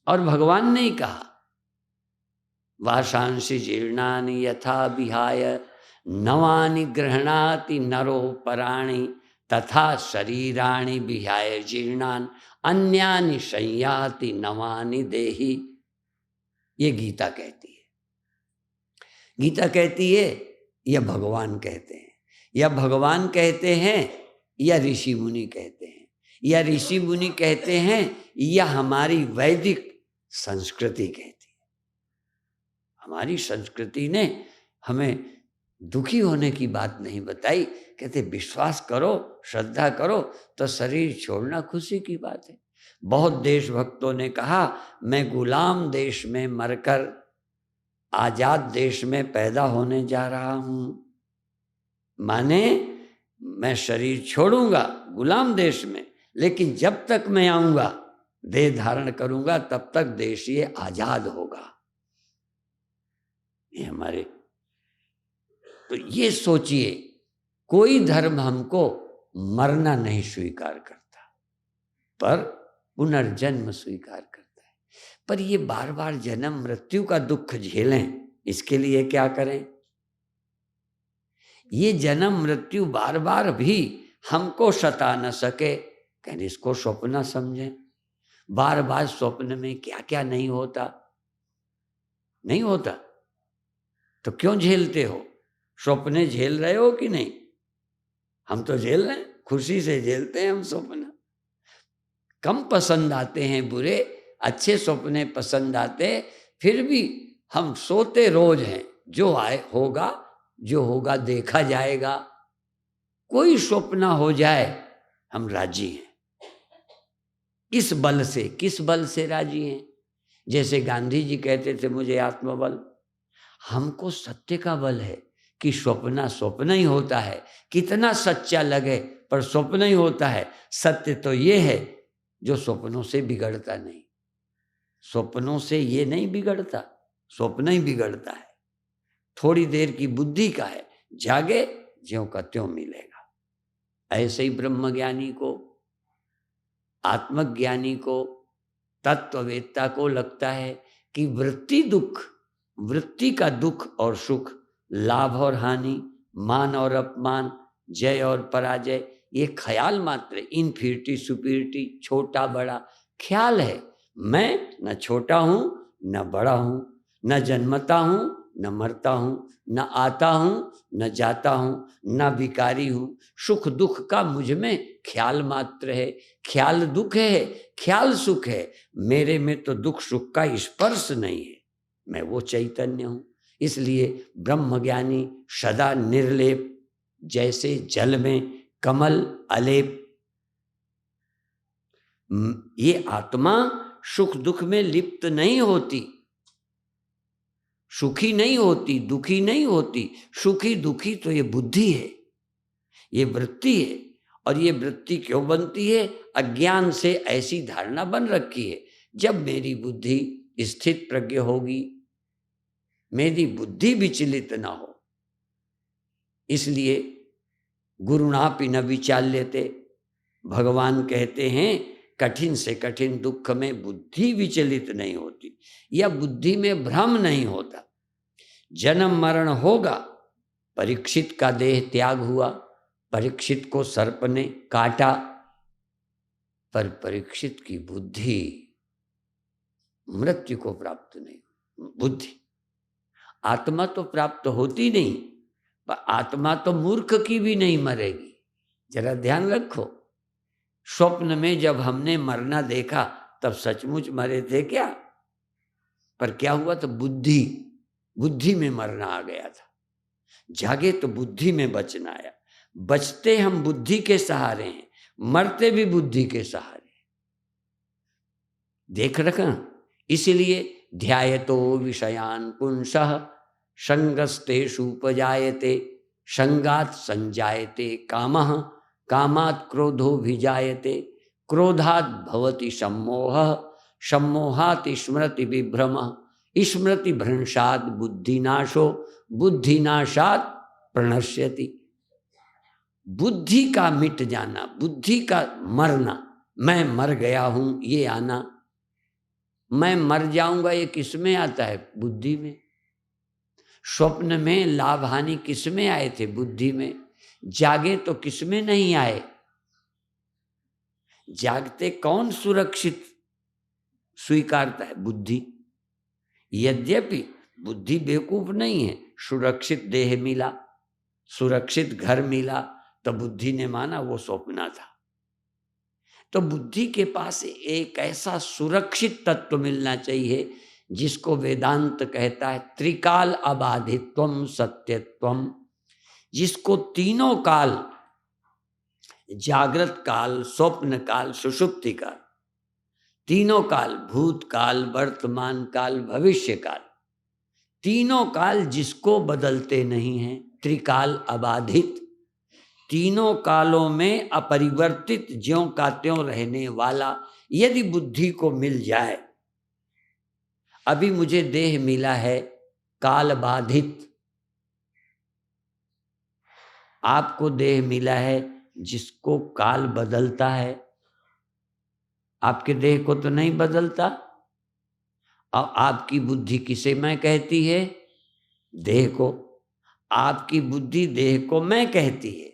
और भगवान ने ही कहा, वाशांसि जीर्णानि यथा विहाय नवानि गृह्णाति नरो पराणि तथा शरीराणि विहाय जीर्णान अन्यानि संयाति नवानि देहि। ये गीता कहती है। गीता कहती है या भगवान कहते हैं, या भगवान कहते हैं या ऋषि मुनि कहते हैं, या ऋषि मुनि कहते हैं या हमारी वैदिक संस्कृति कहती है। हमारी संस्कृति ने हमें दुखी होने की बात नहीं बताई। कहते विश्वास करो, श्रद्धा करो तो शरीर छोड़ना खुशी की बात है। बहुत देशभक्तों ने कहा मैं गुलाम देश में मरकर आजाद देश में पैदा होने जा रहा हूं। माने मैं शरीर छोड़ूंगा गुलाम देश में, लेकिन जब तक मैं आऊंगा देह धारण करूंगा तब तक देश ये आजाद होगा। ये हमारे, तो ये सोचिए, कोई धर्म हमको मरना नहीं स्वीकार करता, पर पुनर्जन्म स्वीकार करता है। पर ये बार बार जन्म मृत्यु का दुख झेलें, इसके लिए क्या करें? ये जन्म मृत्यु बार बार भी हमको सता न सके, कहने इसको स्वप्न समझें। बार बार स्वप्न में क्या क्या नहीं होता, नहीं होता तो क्यों झेलते हो? स्वप्ने झेल रहे हो कि नहीं? हम तो झेल रहे हैं, खुशी से झेलते हैं हम स्वप्न। कम पसंद आते हैं बुरे, अच्छे स्वप्ने पसंद आते, फिर भी हम सोते रोज हैं। जो आए होगा, जो होगा देखा जाएगा। कोई स्वप्न हो जाए हम राजी हैं। इस बल से, किस बल से राजी हैं? जैसे गांधी जी कहते थे मुझे आत्मबल, हमको सत्य का बल है कि स्वप्न स्वप्न ही होता है, कितना सच्चा लगे पर स्वप्न ही होता है। सत्य तो ये है जो स्वप्नों से बिगड़ता नहीं। स्वप्नों से ये नहीं बिगड़ता, स्वप्न ही बिगड़ता है। थोड़ी देर की बुद्धि का है, जागे ज्यों का त्यों मिलेगा। ऐसे ही ब्रह्मज्ञानी को, आत्मज्ञानी को, तत्ववेत्ता को लगता है कि वृत्ति दुख, वृत्ति का दुख और सुख, लाभ और हानि, मान और अपमान, जय और पराजय, ये ख्याल मात्र, इन्फिनिटी सुपीरिटी, छोटा बड़ा ख्याल है। मैं न छोटा हूं न बड़ा हूं, न जन्मता हूं न मरता हूं, न आता हूं न जाता हूं, न भिकारी हूं। सुख दुख का मुझ में ख्याल मात्र है। ख्याल दुख है, ख्याल सुख है। मेरे में तो दुख सुख का स्पर्श नहीं है, मैं वो चैतन्य हूं। इसलिए ब्रह्मज्ञानी सदा निर्लेप, जैसे जल में कमल अलेप। ये आत्मा सुख दुख में लिप्त नहीं होती, सुखी नहीं होती, दुखी नहीं होती। सुखी दुखी तो ये बुद्धि है, ये वृत्ति है। और ये वृत्ति क्यों बनती है? अज्ञान से ऐसी धारणा बन रखी है। जब मेरी बुद्धि स्थित प्रज्ञ होगी, मेरी बुद्धि विचलित ना हो, इसलिए गुरुणापि न विचाल्यते, भगवान कहते हैं कठिन से कठिन दुख में बुद्धि विचलित नहीं होती, या बुद्धि में भ्रम नहीं होता। जन्म मरण होगा। परीक्षित का देह त्याग हुआ, परीक्षित को सर्प ने काटा, पर परीक्षित की बुद्धि मृत्यु को प्राप्त नहीं। बुद्धि, आत्मा तो प्राप्त होती नहीं, पर आत्मा तो मूर्ख की भी नहीं मरेगी। जरा ध्यान रखो, स्वप्न में जब हमने मरना देखा तब सचमुच मरे थे क्या? पर क्या हुआ? तो बुद्धि में मरना आ गया था। जागे तो बुद्धि में बचना आया। बचते हम बुद्धि के सहारे हैं, मरते भी बुद्धि के सहारे। देख रखा, इसलिए ध्यायतो विषयान पुंसः संगस्तेषु उपजायते, संगात संजायते कामः, कामात् क्रोधो विजायते, क्रोधात् भवति सम्मोहः, सम्मोहात् स्मृति विभ्रमः, स्मृति भ्रंशात् बुद्धिनाशो, बुद्धिनाशात् प्रणश्यति। बुद्धि का मिट जाना, बुद्धि का मरना, मैं मर गया हूं ये आना, मैं मर जाऊंगा ये किस में आता है? बुद्धि में। स्वप्न में लाभ हानि किस में आए थे? बुद्धि में। जागे तो किस में नहीं आए? जागते कौन सुरक्षित स्वीकारता है? बुद्धि। यद्यपि बुद्धि बेवकूफ नहीं है, सुरक्षित देह मिला, सुरक्षित घर मिला, तो बुद्धि ने माना वो स्वप्न था। तो बुद्धि के पास एक ऐसा सुरक्षित तत्व मिलना चाहिए जिसको वेदांत कहता है त्रिकाल अबाधित्वम सत्यत्वम जिसको तीनों काल, जागृत काल, स्वप्न काल, सुषुप्ति काल, तीनों काल, भूत काल, वर्तमान काल, भविष्य काल, तीनों काल जिसको बदलते नहीं हैं, त्रिकाल अबाधित, तीनों कालों में अपरिवर्तित ज्यों का त्यों रहने वाला यदि बुद्धि को मिल जाए। अभी मुझे देह मिला है काल बाधित, आपको देह मिला है जिसको काल बदलता है। आपके देह को तो नहीं बदलता। और आपकी बुद्धि किसे मैं कहती है? देह को। आपकी बुद्धि देह को मैं कहती है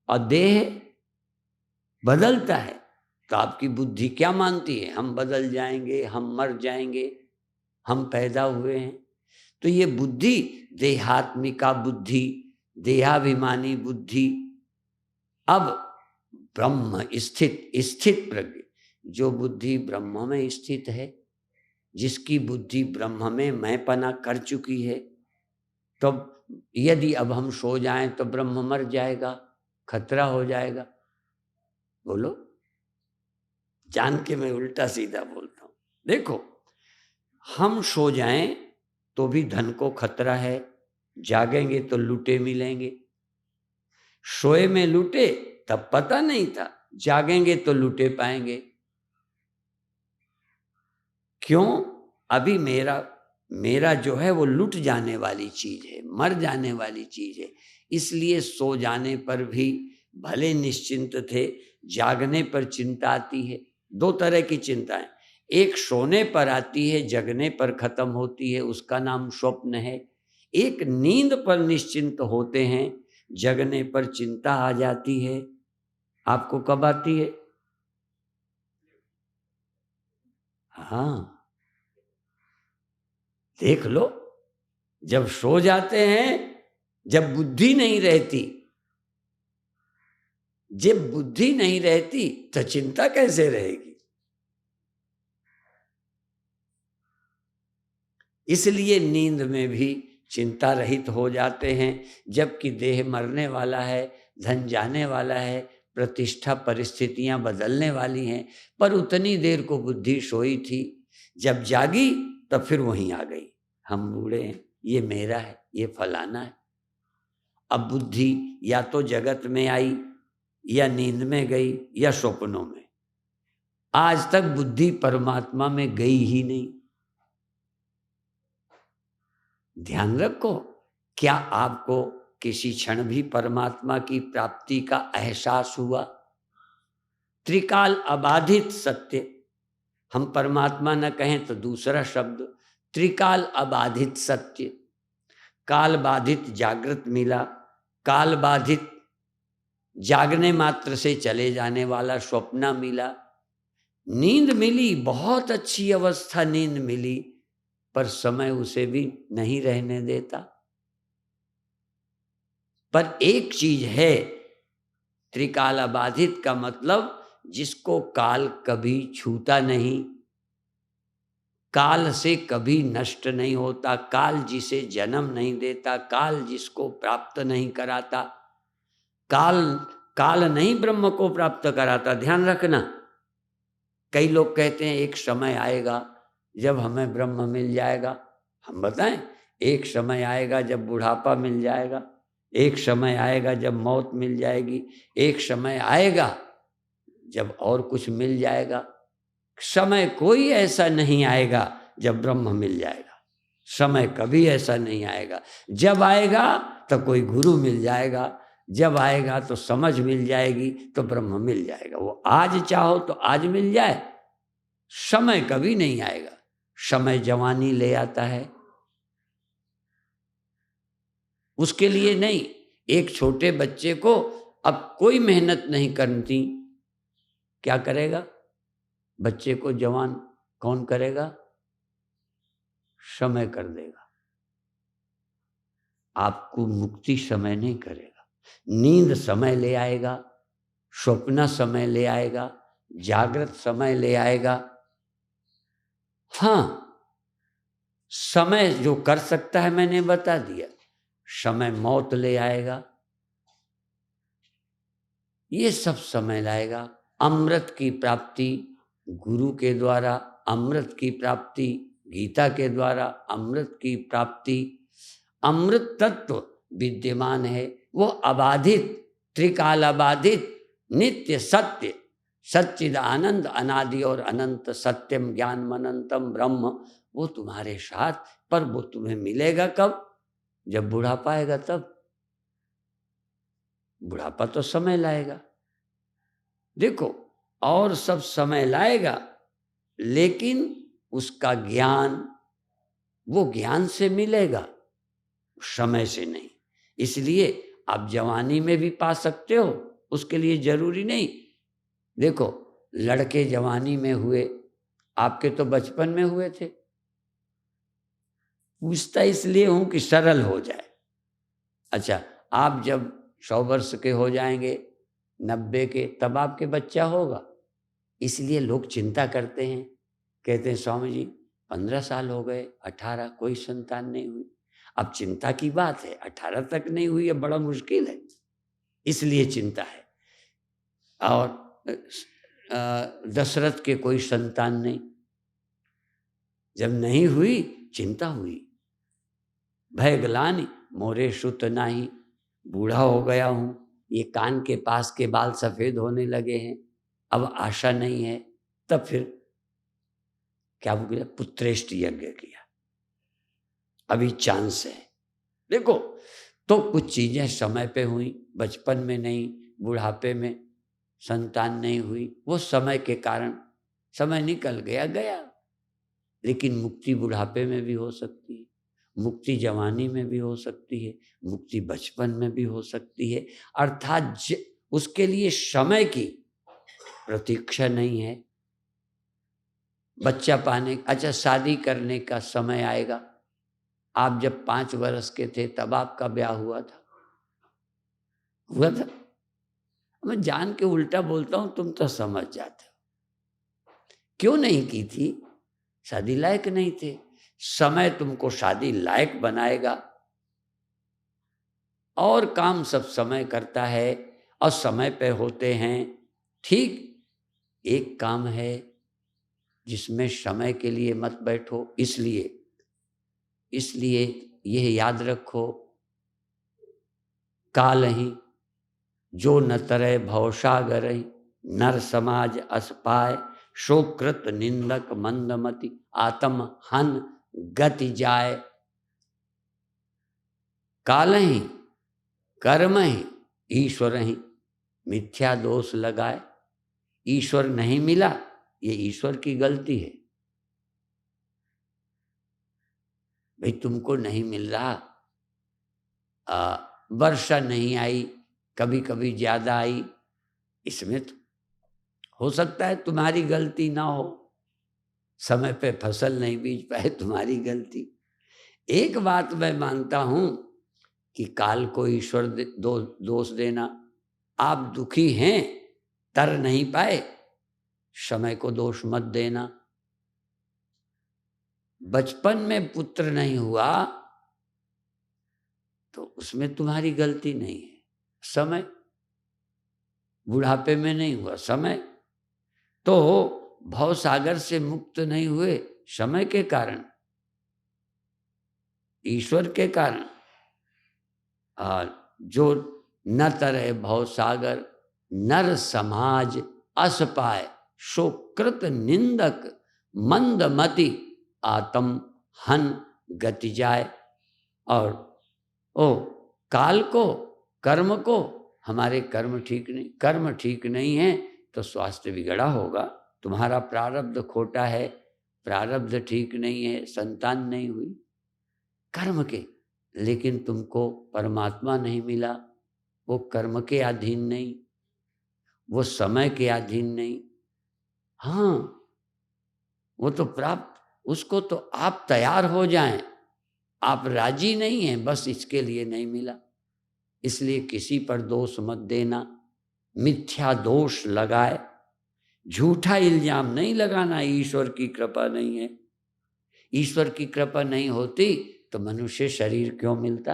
और देह बदलता है, तो आपकी बुद्धि क्या मानती है? हम बदल जाएंगे, हम मर जाएंगे, हम पैदा हुए हैं। तो ये बुद्धि देहात्मिका बुद्धि, देहाभिमानी बुद्धि। अब ब्रह्म स्थित, स्थित प्रज्ञ, जो बुद्धि ब्रह्म में स्थित है, जिसकी बुद्धि ब्रह्म में मैंपना कर चुकी है, तो यदि अब हम सो जाएं तो ब्रह्म मर जाएगा, खतरा हो जाएगा। बोलो, जान के मैं उल्टा सीधा बोलता हूं। देखो, हम सो जाएं तो भी धन को खतरा है, जागेंगे तो लूटे मिलेंगे। सोए में लूटे तब पता नहीं था, जागेंगे तो लूटे पाएंगे। क्यों? अभी मेरा जो है वो लुट जाने वाली चीज है, मर जाने वाली चीज है। इसलिए सो जाने पर भी भले निश्चिंत थे, जागने पर चिंता आती है। दो तरह की चिंताएं, एक सोने पर आती है, जगने पर खत्म होती है, उसका नाम स्वप्न है। एक नींद पर निश्चिंत होते हैं, जगने पर चिंता आ जाती है। आपको कब आती है? हाँ, देख लो, जब सो जाते हैं, जब बुद्धि नहीं रहती, जब बुद्धि नहीं रहती तो चिंता कैसे रहेगी? इसलिए नींद में भी चिंता रहित हो जाते हैं। जबकि देह मरने वाला है, धन जाने वाला है, प्रतिष्ठा परिस्थितियां बदलने वाली हैं, पर उतनी देर को बुद्धि सोई थी, जब जागी तब फिर वहीं आ गई। हम बूढ़े हैं, ये मेरा है, ये फलाना है। अब बुद्धि या तो जगत में आई, या नींद में गई, या स्वप्नों में। आज तक बुद्धि परमात्मा में गई ही नहीं। ध्यान रखो, क्या आपको किसी क्षण भी परमात्मा की प्राप्ति का एहसास हुआ? त्रिकाल अबाधित सत्य, हम परमात्मा न कहें तो दूसरा शब्द, त्रिकाल अबाधित सत्य। काल बाधित जागृत मिला, काल बाधित जागने मात्र से चले जाने वाला स्वप्न मिला, नींद मिली, बहुत अच्छी अवस्था नींद मिली, पर समय उसे भी नहीं रहने देता। पर एक चीज है, त्रिकाल अबाधित का मतलब जिसको काल कभी छूता नहीं, काल से कभी नष्ट नहीं होता, काल जिसे जन्म नहीं देता, काल जिसको प्राप्त नहीं कराता। काल नहीं ब्रह्म को प्राप्त कराता, ध्यान रखना। कई लोग कहते हैं एक समय आएगा जब हमें ब्रह्म मिल जाएगा। हम बताएं, एक समय आएगा जब बुढ़ापा मिल जाएगा, एक समय आएगा जब मौत मिल जाएगी, एक समय आएगा जब और कुछ मिल जाएगा। समय कोई ऐसा नहीं आएगा जब ब्रह्म मिल जाएगा। समय कभी ऐसा नहीं आएगा। जब आएगा तो कोई गुरु मिल जाएगा, जब आएगा तो समझ मिल जाएगी, तो ब्रह्म मिल जाएगा। वो आज चाहो तो आज मिल जाए, समय कभी नहीं आएगा। समय जवानी ले आता है, उसके लिए नहीं। एक छोटे बच्चे को अब कोई मेहनत नहीं करती, क्या करेगा? बच्चे को जवान कौन करेगा? समय कर देगा। आपको मुक्ति समय नहीं करेगा। नींद समय ले आएगा, स्वप्न समय ले आएगा, जागृत समय ले आएगा। हाँ, समय जो कर सकता है मैंने बता दिया। समय मौत ले आएगा, ये सब समय लाएगा। अमृत की प्राप्ति गुरु के द्वारा, अमृत की प्राप्ति गीता के द्वारा, अमृत की प्राप्ति, अमृत तत्व विद्यमान है, वो अबाधित, त्रिकाल अबाधित, नित्य सत्य, सच्चिद आनंद, अनादि और अनंत, सत्यम ज्ञान अनंतम ब्रह्म, वो तुम्हारे साथ। पर वो तुम्हें मिलेगा कब? जब बुढ़ापा आएगा तब। बुढ़ापा तो समय लाएगा। देखो, और सब समय लाएगा, लेकिन उसका ज्ञान, वो ज्ञान से मिलेगा, समय से नहीं। इसलिए आप जवानी में भी पा सकते हो, उसके लिए जरूरी नहीं। देखो, लड़के जवानी में हुए, आपके तो बचपन में हुए थे। पूछता इसलिए हूं कि सरल हो जाए। अच्छा, आप जब 100 वर्ष के हो जाएंगे, 90 के, तब आपके बच्चा होगा। इसलिए लोग चिंता करते हैं, कहते हैं स्वामी जी 15 साल हो गए, 18, कोई संतान नहीं हुई। अब चिंता की बात है, 18 तक नहीं हुई, अब बड़ा मुश्किल है, इसलिए चिंता है। और दशरथ के कोई संतान नहीं, जब नहीं हुई चिंता हुई। भय ग्लानि मोरे सुत नाही, बूढ़ा हो गया हूं, ये कान के पास के बाल सफेद होने लगे हैं, अब आशा नहीं है। तब फिर क्या किया? पुत्रेष्ट यज्ञ किया, अभी चांस है। देखो, तो कुछ चीजें समय पे हुई, बचपन में नहीं, बुढ़ापे में संतान नहीं हुई, वो समय के कारण, समय निकल गया गया। लेकिन मुक्ति बुढ़ापे में भी हो सकती है, मुक्ति जवानी में भी हो सकती है, मुक्ति बचपन में भी हो सकती है। अर्थात उसके लिए समय की प्रतीक्षा नहीं है। बच्चा पाने, अच्छा शादी करने का समय आएगा। आप जब 5 वर्ष के थे तब आपका ब्याह हुआ था, हुआ था? मैं जान के उल्टा बोलता हूं, तुम तो समझ जाते हो। क्यों नहीं की थी? शादी लायक नहीं थे। समय तुमको शादी लायक बनाएगा। और काम सब समय करता है, और समय पे होते हैं। ठीक, एक काम है जिसमें समय के लिए मत बैठो। इसलिए यह याद रखो, काल ही जो न तरे भवसागर, नर समाज अस्पाय, शोकृत निंदक मंदमति, आत्म हन गति जाय। काल ही, कर्म ही, ईश्वर ही, मिथ्या दोष लगाए। ईश्वर नहीं मिला, ये ईश्वर की गलती है। भाई तुमको नहीं मिल रहा, वर्षा नहीं आई, कभी कभी ज्यादा आई, इसमें तो हो सकता है तुम्हारी गलती ना हो। समय पे फसल नहीं बीज पाए, तुम्हारी गलती। एक बात मैं मानता हूं कि काल को ईश्वर दोष देना, आप दुखी हैं, तर नहीं पाए, समय को दोष मत देना। बचपन में पुत्र नहीं हुआ तो उसमें तुम्हारी गलती नहीं है, समय। बुढ़ापे में नहीं हुआ, समय। तो भव सागर से मुक्त नहीं हुए, समय के कारण, ईश्वर के कारण। जो न तरह भव सागर, नर समाज अस पाए, शोकृत निंदक मंदमति, आत्म हन गति जाए। और ओ काल को, कर्म को, हमारे कर्म ठीक नहीं, कर्म ठीक नहीं है तो स्वास्थ्य बिगड़ा होगा। तुम्हारा प्रारब्ध खोटा है, प्रारब्ध ठीक नहीं है, संतान नहीं हुई, कर्म के। लेकिन तुमको परमात्मा नहीं मिला, वो कर्म के अधीन नहीं, वो समय के अधीन नहीं। हाँ, वो तो प्राप्त, उसको तो आप तैयार हो जाएं, आप राजी नहीं हैं, बस इसके लिए नहीं मिला। इसलिए किसी पर दोष मत देना, मिथ्या दोष लगाए, झूठा इल्जाम नहीं लगाना, ईश्वर की कृपा नहीं है। ईश्वर की कृपा नहीं होती तो मनुष्य शरीर क्यों मिलता?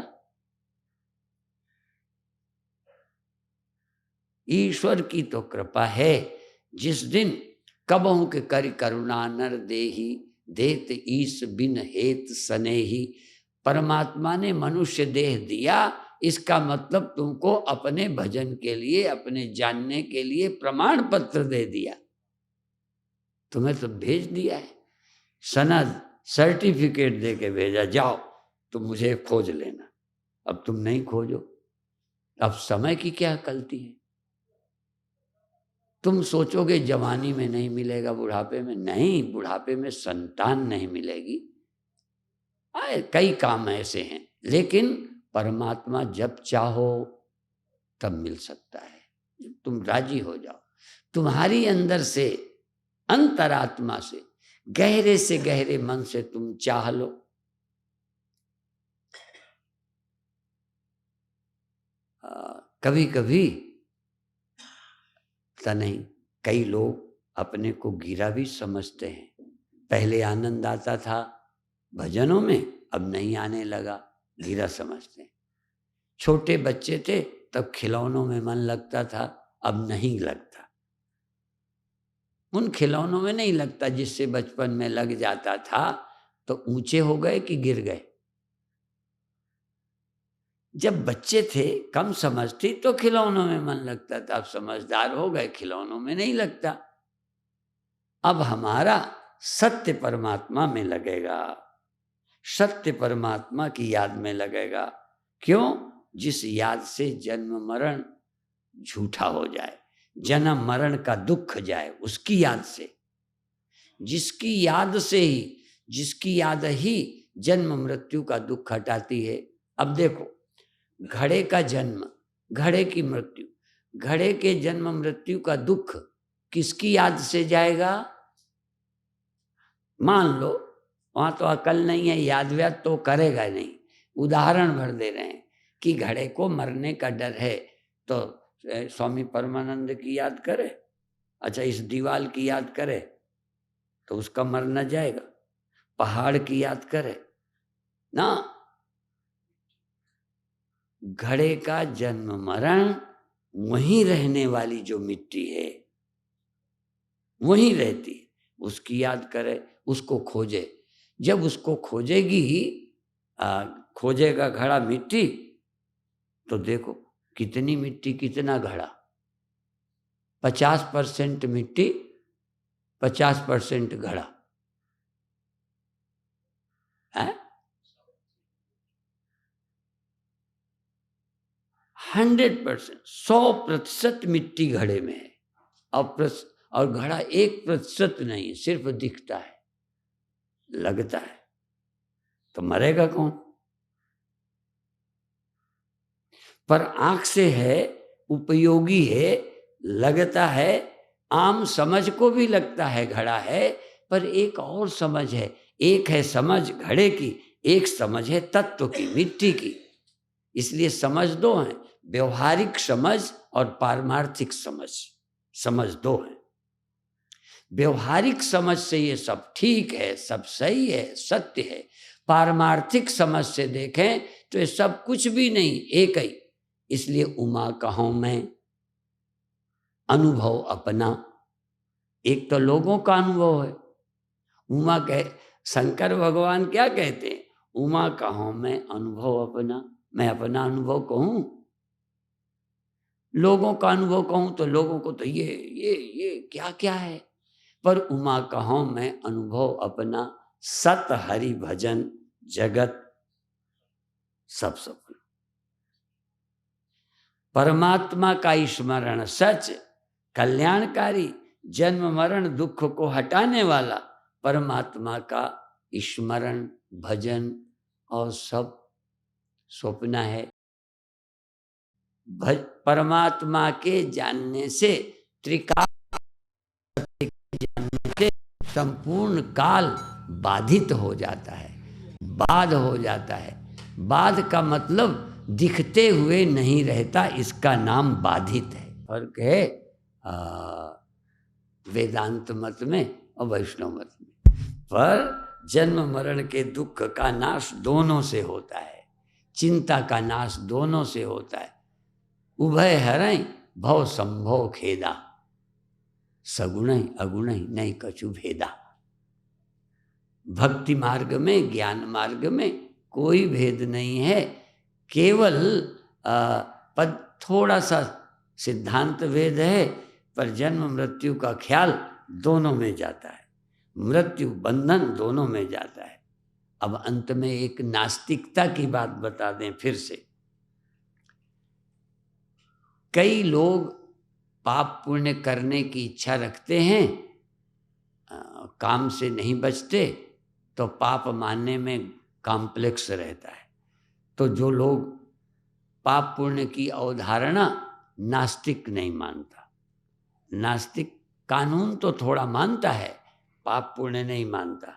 ईश्वर की तो कृपा है, जिस दिन कबहू के कर करुणा नर देही, देत ईश बिन हेत सनेही। परमात्मा ने मनुष्य देह दिया, इसका मतलब तुमको अपने भजन के लिए, अपने जानने के लिए प्रमाण पत्र दे दिया। तुम्हें तो भेज दिया है, सनद सर्टिफिकेट दे के भेजा, जाओ तुम मुझे खोज लेना। अब तुम नहीं खोजो, अब समय की क्या गलती है? तुम सोचोगे जवानी में नहीं मिलेगा, बुढ़ापे में नहीं, बुढ़ापे में संतान नहीं मिलेगी, कई काम ऐसे हैं, लेकिन परमात्मा जब चाहो तब मिल सकता है। तुम राजी हो जाओ, तुम्हारी अंदर से, अंतरात्मा से गहरे मन से तुम चाह लो। कभी कभी तो नहीं, कई लोग अपने को गिरा भी समझते हैं। पहले आनंद आता था भजनों में, अब नहीं आने लगा, गिरा समझते हैं। छोटे बच्चे थे तब खिलौनों में मन लगता था, अब नहीं लगता। उन खिलौनों में नहीं लगता जिससे बचपन में लग जाता था। तो ऊंचे हो गए कि गिर गए? जब बच्चे थे, कम समझ थी, तो खिलौनों में मन लगता था। अब समझदार हो गए, खिलौनों में नहीं लगता। अब हमारा सत्य परमात्मा में लगेगा, सत्य परमात्मा की याद में लगेगा। क्यों? जिस याद से जन्म मरण झूठा हो जाए, जन्म मरण का दुख जाए, उसकी याद से, जिसकी याद से ही, जिसकी याद ही जन्म मृत्यु का दुख हटाती है। अब देखो, घड़े का जन्म, घड़े की मृत्यु, घड़े के जन्म मृत्यु का दुख किसकी याद से जाएगा? मान लो वहां तो अकल नहीं है, याद व्याद तो करेगा नहीं। उदाहरण भर दे रहे हैं कि घड़े को मरने का डर है, तो स्वामी परमानंद की याद करे, अच्छा इस दीवाल की याद करे तो उसका मर न जाएगा। पहाड़ की याद करे ना, घड़े का जन्म मरण, वहीं रहने वाली जो मिट्टी है वहीं रहती है, उसकी याद करे, उसको खोजे। जब उसको खोजेगी, खोजेगा घड़ा मिट्टी, तो देखो कितनी मिट्टी कितना घड़ा, 50% मिट्टी 50% घड़ा है। 100%, 100% मिट्टी घड़े में है, और घड़ा 1% नहीं, सिर्फ दिखता है, लगता है, तो मरेगा कौन? पर आंख से है, उपयोगी है, लगता है, आम समझ को भी लगता है घड़ा है, पर एक और समझ है। एक है समझ घड़े की, एक समझ है तत्व की, मिट्टी की। इसलिए समझ दो है, व्यवहारिक समझ और पारमार्थिक समझ, समझ दो है। व्यवहारिक समझ से ये सब ठीक है, सब सही है, सत्य है। पारमार्थिक समझ से देखें तो ये सब कुछ भी नहीं, एक ही। इसलिए उमा कहूं मैं, अनुभव अपना। एक तो लोगों का अनुभव है, उमा कहे, शंकर भगवान क्या कहते हैं? उमा कहूं मैं अनुभव अपना, मैं अपना अनुभव कहूं, लोगों का अनुभव कहूं तो लोगों को तो ये क्या क्या है। पर उमा कहूं मैं अनुभव अपना, सत हरि भजन जगत सब सफल। परमात्मा का स्मरण सच कल्याणकारी, जन्म मरण दुख को हटाने वाला परमात्मा का स्मरण भजन और सब स्वप्न है। परमात्मा के जानने से, त्रिकाल जानने से संपूर्ण काल बाधित हो जाता है, बाध हो जाता है। बाध का मतलब दिखते हुए नहीं रहता, इसका नाम बाधित है। फर्क है वेदांत मत में और वैष्णव मत में। पर जन्म मरण के दुख का नाश दोनों से होता है, चिंता का नाश दोनों से होता है। उभय हरय भव संभव खेदा, सगुण अगुण नहीं कछु भेदा। भक्ति मार्ग में, ज्ञान मार्ग में कोई भेद नहीं है, केवल पद थोड़ा सा सिद्धांत भेद है, पर जन्म मृत्यु का ख्याल दोनों में जाता है, मृत्यु बंधन दोनों में जाता है। अब अंत में एक नास्तिकता की बात बता दें फिर से। कई लोग पाप पुण्य करने की इच्छा रखते हैं, काम से नहीं बचते, तो पाप मानने में कॉम्प्लेक्स रहता है। तो जो लोग पाप पुण्य की अवधारणा, नास्तिक नहीं मानता। नास्तिक कानून तो थोड़ा मानता है, पाप पुण्य नहीं मानता।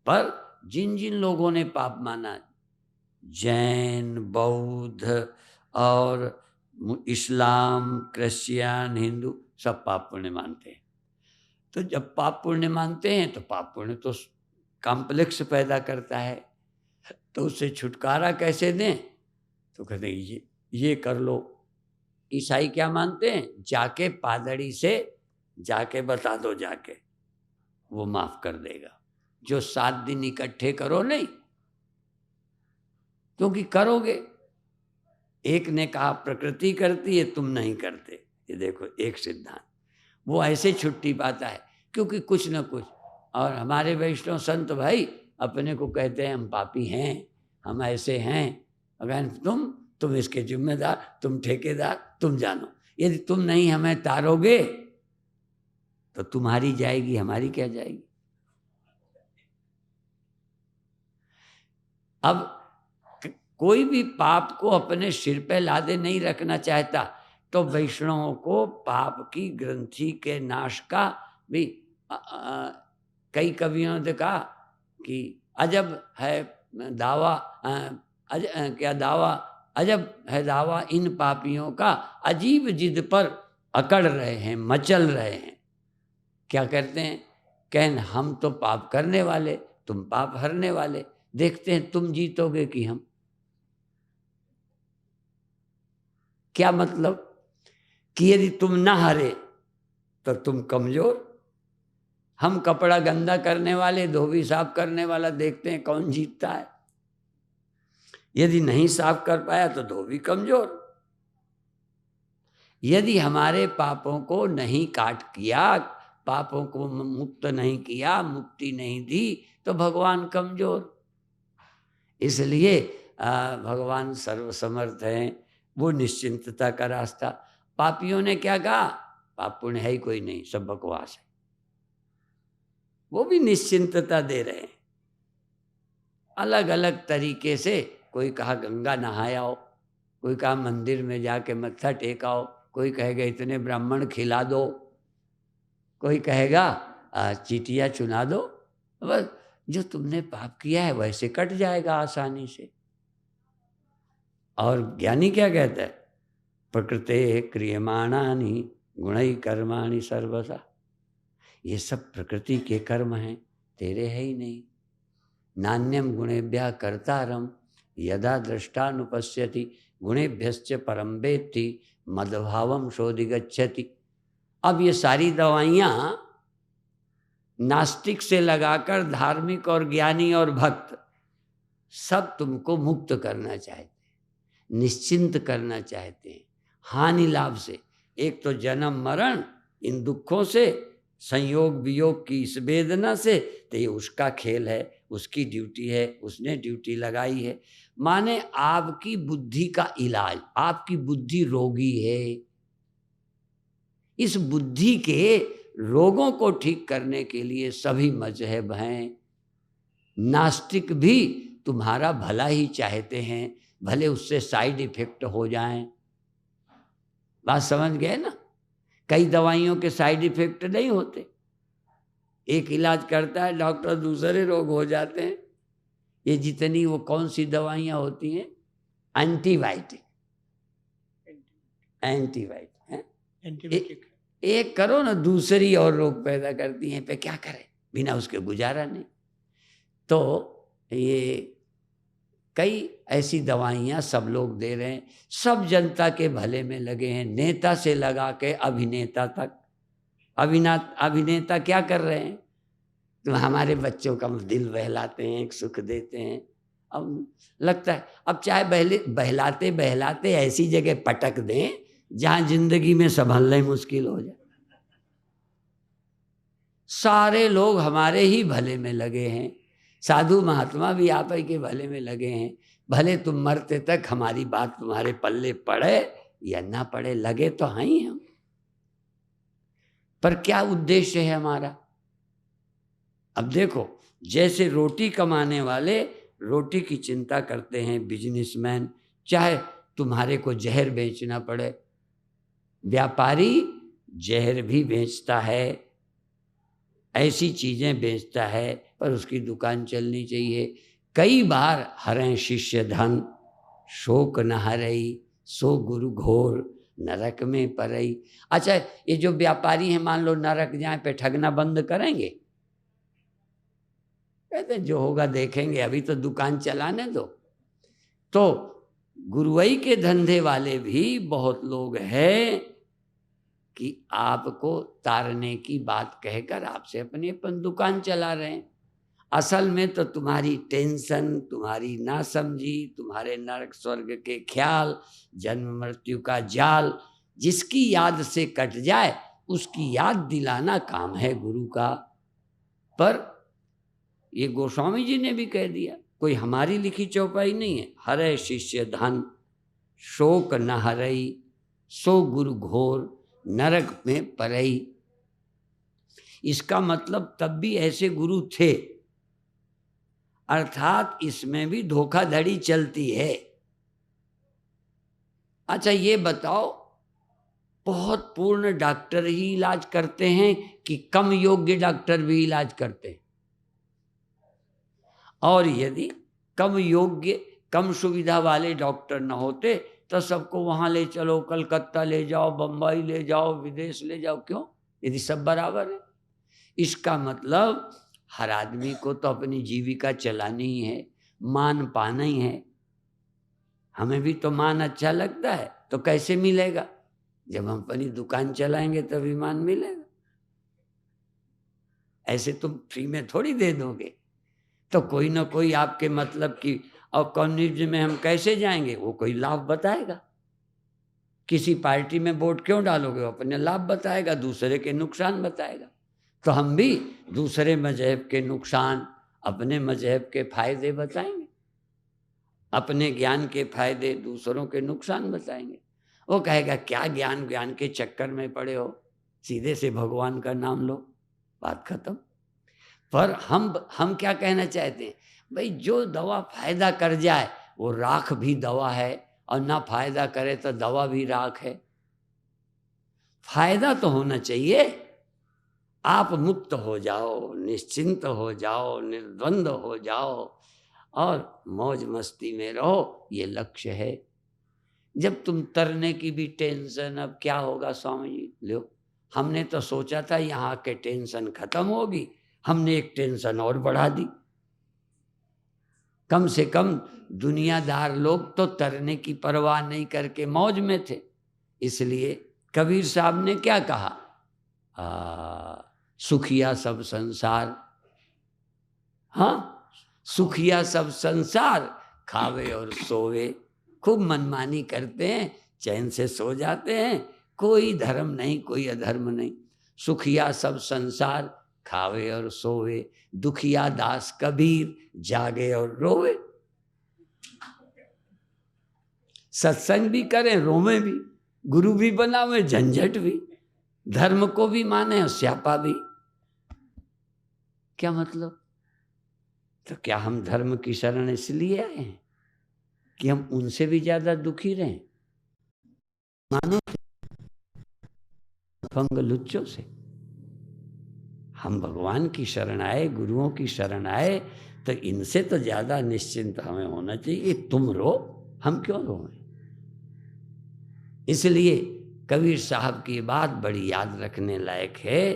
पर जिन जिन लोगों ने पाप माना, जैन, बौद्ध और इस्लाम, क्रिश्चियन, हिंदू, सब पाप पुण्य मानते हैं। तो जब पाप पुण्य मानते हैं तो पाप पुण्य तो कॉम्प्लेक्स पैदा करता है, तो उससे छुटकारा कैसे दें? तो कहते हैं ये कर लो। ईसाई क्या मानते हैं? जाके पादरी से जाके बता दो, जाके वो माफ कर देगा। जो 7 दिन इकट्ठे करो नहीं, क्योंकि करोगे। एक ने कहा प्रकृति करती है, तुम नहीं करते। ये देखो एक सिद्धांत, वो ऐसे छुट्टी पाता है क्योंकि कुछ न कुछ। और हमारे वैष्णव संत भाई अपने को कहते हैं हम पापी हैं, हम ऐसे हैं। अगर तुम इसके जिम्मेदार, तुम ठेकेदार, तुम जानो। यदि तुम नहीं हमें तारोगे तो तुम्हारी जाएगी, हमारी क्या जाएगी? अब कोई भी पाप को अपने सिर पे लादे नहीं रखना चाहता, तो वैष्णवों को पाप की ग्रंथि के नाश का भी कई कवियों ने कहा कि अजब है दावा, क्या दावा, अजब है दावा इन पापियों का, अजीब जिद पर अकड़ रहे हैं, मचल रहे हैं। क्या करते हैं? कहन हम तो पाप करने वाले, तुम पाप हरने वाले, देखते हैं तुम जीतोगे कि हम। क्या मतलब कि यदि तुम ना हारे तो तुम कमजोर। हम कपड़ा गंदा करने वाले, धोबी साफ करने वाला, देखते हैं कौन जीतता है। यदि नहीं साफ कर पाया तो धोबी कमजोर। यदि हमारे पापों को नहीं काट किया, पापों को मुक्त नहीं किया, मुक्ति नहीं दी, तो भगवान कमजोर। इसलिए भगवान सर्वसमर्थ हैं, वो निश्चिंतता का रास्ता। पापियों ने क्या कहा? पाप पुण्य है ही कोई नहीं, सब बकवास है। वो भी निश्चिंतता दे रहे हैं अलग अलग तरीके से। कोई कहा गंगा नहायाओ, कोई कहा मंदिर में जाके मत्था टेकाओ, कोई कहेगा इतने ब्राह्मण खिला दो, कोई कहेगा चीटियाँ चुना दो। बस जो तुमने पाप किया है वैसे कट जाएगा आसानी से। और ज्ञानी क्या कहता है? प्रकृते क्रियमाणानि गुणै कर्माणि सर्वसा। ये सब प्रकृति के कर्म हैं, तेरे है ही नहीं। नान्यम गुणेभ्यः कर्तारम यदा दृष्टानुपश्यति गुणेभ्यश्च परम वेत्ति मदभावम शोधिगच्छति। अब ये सारी दवाइयाँ नास्तिक से लगाकर धार्मिक और ज्ञानी और भक्त सब तुमको मुक्त करना चाहते हैं, निश्चिंत करना चाहते हैं हानि लाभ से। एक तो जन्म मरण, इन दुखों से, संयोग वियोग की इस वेदना से, तो ये उसका खेल है, उसकी ड्यूटी है, उसने ड्यूटी लगाई है। माने आपकी बुद्धि का इलाज, आपकी बुद्धि रोगी है। इस बुद्धि के रोगों को ठीक करने के लिए सभी मजहब हैं। नास्तिक भी तुम्हारा भला ही चाहते हैं, भले उससे साइड इफेक्ट हो जाएं। बात समझ गए ना? कई दवाइयों के साइड इफेक्ट नहीं होते। एक इलाज करता है डॉक्टर, दूसरे रोग हो जाते हैं। ये जितनी वो कौन सी दवाइयाँ होती हैं, एंटीबायोटिक एक करो ना, दूसरी और रोग पैदा करती हैं। पे क्या करें, बिना उसके गुजारा नहीं। तो ये कई ऐसी दवाइयाँ सब लोग दे रहे हैं, सब जनता के भले में लगे हैं, नेता से लगा के अभिनेता तक। अभिनेता क्या कर रहे हैं? तो हमारे बच्चों का दिल बहलाते हैं, एक सुख देते हैं। अब लगता है अब चाहे बहलाते बहलाते ऐसी जगह पटक दें जहाँ जिंदगी में संभलना ही मुश्किल हो जाए। सारे लोग हमारे ही भले में लगे हैं, साधु महात्मा भी आप ही के भले में लगे हैं। भले तुम मरते तक हमारी बात तुम्हारे पल्ले पड़े या ना पड़े, लगे तो हैं ही हम। पर क्या उद्देश्य है हमारा? अब देखो, जैसे रोटी कमाने वाले रोटी की चिंता करते हैं, बिजनेसमैन, चाहे तुम्हारे को जहर बेचना पड़े, व्यापारी जहर भी बेचता है, ऐसी चीजें बेचता है, पर उसकी दुकान चलनी चाहिए। कई बार हरें शिष्य धन, शोक न हरई, सो गुरु घोर, नरक में परई। अच्छा, ये जो व्यापारी हैं, मान लो नरक जाए पे ठगना बंद करेंगे? कहते जो होगा देखेंगे, अभी तो दुकान चलाने दो। तो गुरुवई के धंधे वाले भी बहुत लोग हैं कि आपको तारने की बात कहकर आपसे अपनी अपन दुकान चला रहे हैं। असल में तो तुम्हारी टेंशन, तुम्हारी नासमझी, तुम्हारे नरक स्वर्ग के ख्याल, जन्म मृत्यु का जाल, जिसकी याद से कट जाए उसकी याद दिलाना काम है गुरु का। पर ये गोस्वामी जी ने भी कह दिया, कोई हमारी लिखी चौपाई नहीं है। हरे शिष्य धन, शोक न हरई, सो गुरु घोर, नरक में परई। इसका मतलब तब भी ऐसे गुरु थे, अर्थात इसमें भी धोखाधड़ी चलती है। अच्छा ये बताओ, बहुत पूर्ण डॉक्टर ही इलाज करते हैं कि कम योग्य डॉक्टर भी इलाज करते हैं? और यदि कम योग्य, कम सुविधा वाले डॉक्टर न होते तो सबको वहां ले चलो, कलकत्ता ले जाओ, बंबई ले जाओ, विदेश ले जाओ। क्यों? यदि सब बराबर है। इसका मतलब हर आदमी को तो अपनी जीविका चलानी ही है, मान पाना ही है। हमें भी तो मान अच्छा लगता है, तो कैसे मिलेगा? जब हम अपनी दुकान चलाएंगे तभी मान मिलेगा। ऐसे तुम फ्री में थोड़ी दे दोगे। तो कोई ना कोई आपके मतलब की, और कम्युनिज्म में हम कैसे जाएंगे? वो कोई लाभ बताएगा। किसी पार्टी में वोट क्यों डालोगे? वो अपने लाभ बताएगा, दूसरे के नुकसान बताएगा। तो हम भी दूसरे मजहब के नुकसान, अपने मजहब के फायदे बताएंगे, अपने ज्ञान के फायदे, दूसरों के नुकसान बताएंगे। वो कहेगा क्या ज्ञान ज्ञान के चक्कर में पड़े हो, सीधे से भगवान का नाम लो, बात खत्म। पर हम क्या कहना चाहते हैं? भाई जो दवा फायदा कर जाए वो राख भी दवा है, और ना फायदा करे तो दवा भी राख है। फायदा तो होना चाहिए। आप मुक्त हो जाओ, निश्चिंत हो जाओ, निर्द्वंद हो जाओ और मौज मस्ती में रहो, ये लक्ष्य है। जब तुम तरने की भी टेंशन, अब क्या होगा स्वामी जी, लो हमने तो सोचा था यहाँ के टेंशन खत्म होगी, हमने एक टेंशन और बढ़ा दी। कम से कम दुनियादार लोग तो तरने की परवाह नहीं करके मौज में थे। इसलिए कबीर साहब ने क्या कहा? सुखिया सब संसार, हाँ, सुखिया सब संसार, खावे और सोवे। खूब मनमानी करते हैं, चैन से सो जाते हैं, कोई धर्म नहीं, कोई अधर्म नहीं। सुखिया सब संसार, खावे और सोवे, दुखिया दास कबीर, जागे और रोवे। सत्संग भी करें, रोवे भी, गुरु भी बनावे, झंझट भी, धर्म को भी माने और स्यापा भी। क्या मतलब? तो क्या हम धर्म की शरण इसलिए आए हैं कि हम उनसे भी ज्यादा दुखी रहें? मानो फंग लुच्चों से। हम भगवान की शरण आए, गुरुओं की शरण आए, तो इनसे तो ज्यादा निश्चिंत हमें होना चाहिए। तुम रो, हम क्यों रोएं? इसलिए कबीर साहब की बात बड़ी याद रखने लायक है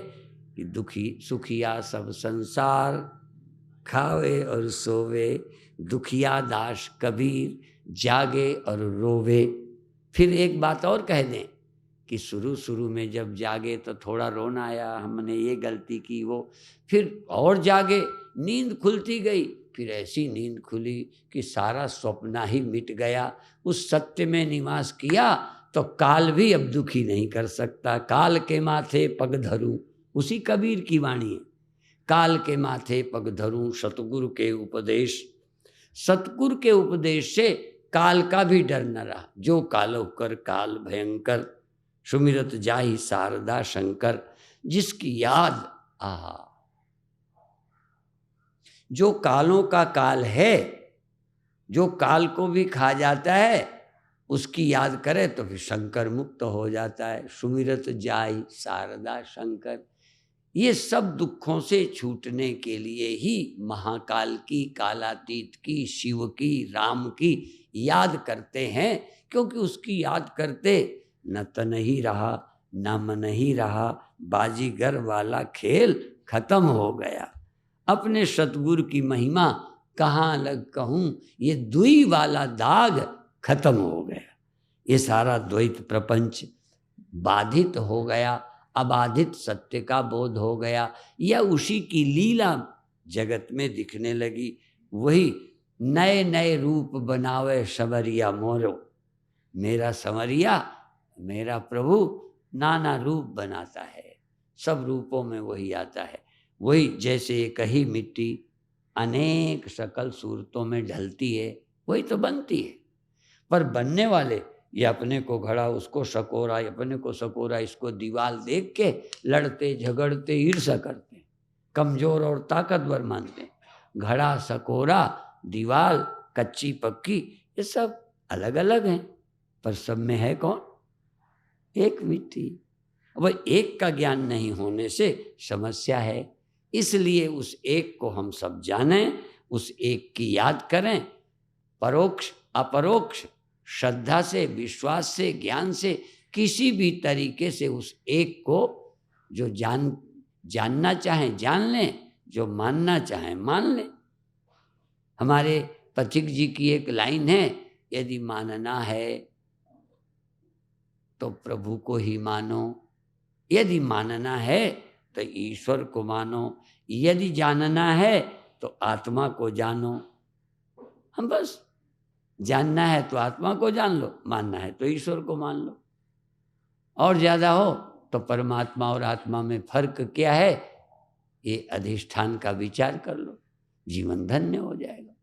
कि दुखी सुखिया सब संसार, खावे और सोवे, दुखिया दास कबीर जागे और रोवे। फिर एक बात और कह दें कि शुरू में जब जागे तो थोड़ा रोना आया, हमने ये गलती की वो, फिर और जागे, नींद खुलती गई, फिर ऐसी नींद खुली कि सारा स्वप्न ही मिट गया। उस सत्य में निवास किया तो काल भी अब दुखी नहीं कर सकता। काल के माथे पग धरूं, उसी कबीर की वाणी है, काल के माथे पग धरूं सतगुरु के उपदेश। सतगुरु के उपदेश से काल का भी डर न रहा। जो कालो कर काल भयंकर, सुमिरत जाहि शारदा शंकर। जिसकी याद, आहा, जो कालों का काल है, जो काल को भी खा जाता है, उसकी याद करे तो फिर शंकर मुक्त हो जाता है। सुमिरत जाहि शारदा शंकर। ये सब दुखों से छूटने के लिए ही महाकाल की, कालातीत की, शिव की, राम की याद करते हैं, क्योंकि उसकी याद करते न तन ही रहा न मन ही रहा, बाजीगर वाला खेल खत्म हो गया। अपने सतगुरु की महिमा कहाँ लग कहूँ, ये दुई वाला दाग खत्म हो गया। ये सारा द्वैत प्रपंच बाधित हो गया, अबाधित सत्य का बोध हो गया, या उसी की लीला जगत में दिखने लगी। वही नए नए रूप बनावे संवरिया मोरो। मेरा संवरिया, मेरा प्रभु नाना रूप बनाता है, सब रूपों में वही आता है। वही जैसे एक ही मिट्टी अनेक सकल सूरतों में ढलती है, वही तो बनती है। पर बनने वाले ये अपने को घड़ा, उसको सकोरा, अपने को सकोरा, इसको दीवार देख के लड़ते झगड़ते ईर्ष्या करते, कमजोर और ताकतवर मानते। घड़ा, सकोरा, दीवार, कच्ची पक्की, ये सब अलग अलग हैं, पर सब में है कौन? एक मिट्टी। अब एक का ज्ञान नहीं होने से समस्या है। इसलिए उस एक को हम सब जानें, उस एक की याद करें, परोक्ष अपरोक्ष, श्रद्धा से, विश्वास से, ज्ञान से, किसी भी तरीके से उस एक को जो जानना चाहें जान लें, जो मानना चाहें मान लें। हमारे पथिक जी की एक लाइन है, यदि मानना है तो प्रभु को ही मानो, यदि मानना है तो ईश्वर को मानो, यदि जानना है तो आत्मा को जानो। हम बस जानना है तो आत्मा को जान लो, मानना है तो ईश्वर को मान लो। और ज़्यादा हो तो परमात्मा और आत्मा में फर्क क्या है, ये अधिष्ठान का विचार कर लो, जीवन धन्य हो जाएगा।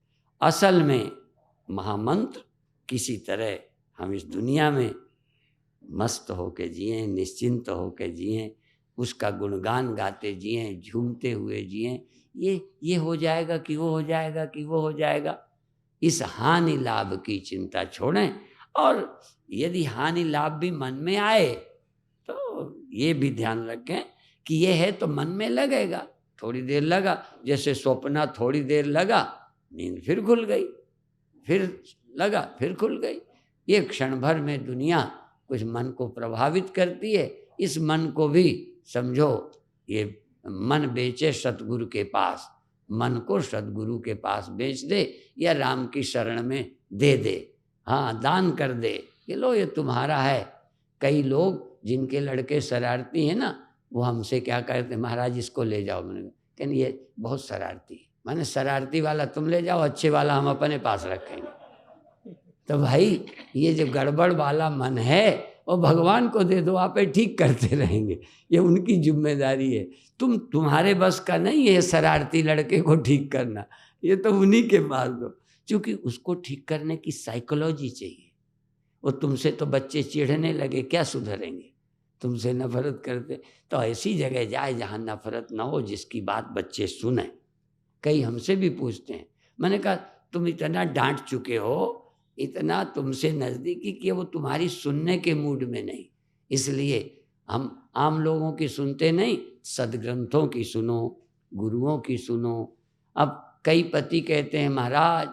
असल में महामंत्र किसी तरह हम इस दुनिया में मस्त होके जिएं, निश्चिंत होके जिएं, उसका गुणगान गाते जिएं, झूमते हुए जिएं। ये हो जाएगा कि वो हो जाएगा कि वो हो जाएगा, इस हानि लाभ की चिंता छोड़ें। और यदि हानि लाभ भी मन में आए तो ये भी ध्यान रखें कि ये है तो मन में लगेगा, थोड़ी देर लगा, जैसे स्वप्न, थोड़ी देर लगा, नींद फिर खुल गई, फिर लगा, फिर खुल गई। ये क्षण भर में दुनिया कुछ मन को प्रभावित करती है। इस मन को भी समझो, ये मन बेचे सतगुरु के पास, मन को सतगुरु के पास बेच दे या राम की शरण में दे दे, हाँ दान कर दे, ये लो ये तुम्हारा है। कई लोग जिनके लड़के शरारती हैं ना, वो हमसे क्या कहते, महाराज इसको ले जाओ। मैंने कहने ये बहुत शरारती है, मैंने शरारती वाला तुम ले जाओ, अच्छे वाला हम अपने पास रखेंगे। तो भाई ये जो गड़बड़ वाला मन है वो भगवान को दे दो, आप ठीक करते रहेंगे, ये उनकी जिम्मेदारी है। तुम्हारे बस का नहीं है शरारती लड़के को ठीक करना, ये तो उन्हीं के पास दो। क्योंकि उसको ठीक करने की साइकोलॉजी चाहिए। वो तुमसे तो बच्चे चिढ़ने लगे, क्या सुधरेंगे, तुमसे नफरत करते, तो ऐसी जगह जाए जहाँ नफरत ना हो, जिसकी बात बच्चे सुने। कई हमसे भी पूछते हैं, मैंने कहा तुम इतना डांट चुके हो, इतना तुमसे नज़दीकी कि वो तुम्हारी सुनने के मूड में नहीं, इसलिए हम आम लोगों की सुनते नहीं, सदग्रंथों की सुनो, गुरुओं की सुनो। अब कई पति कहते हैं महाराज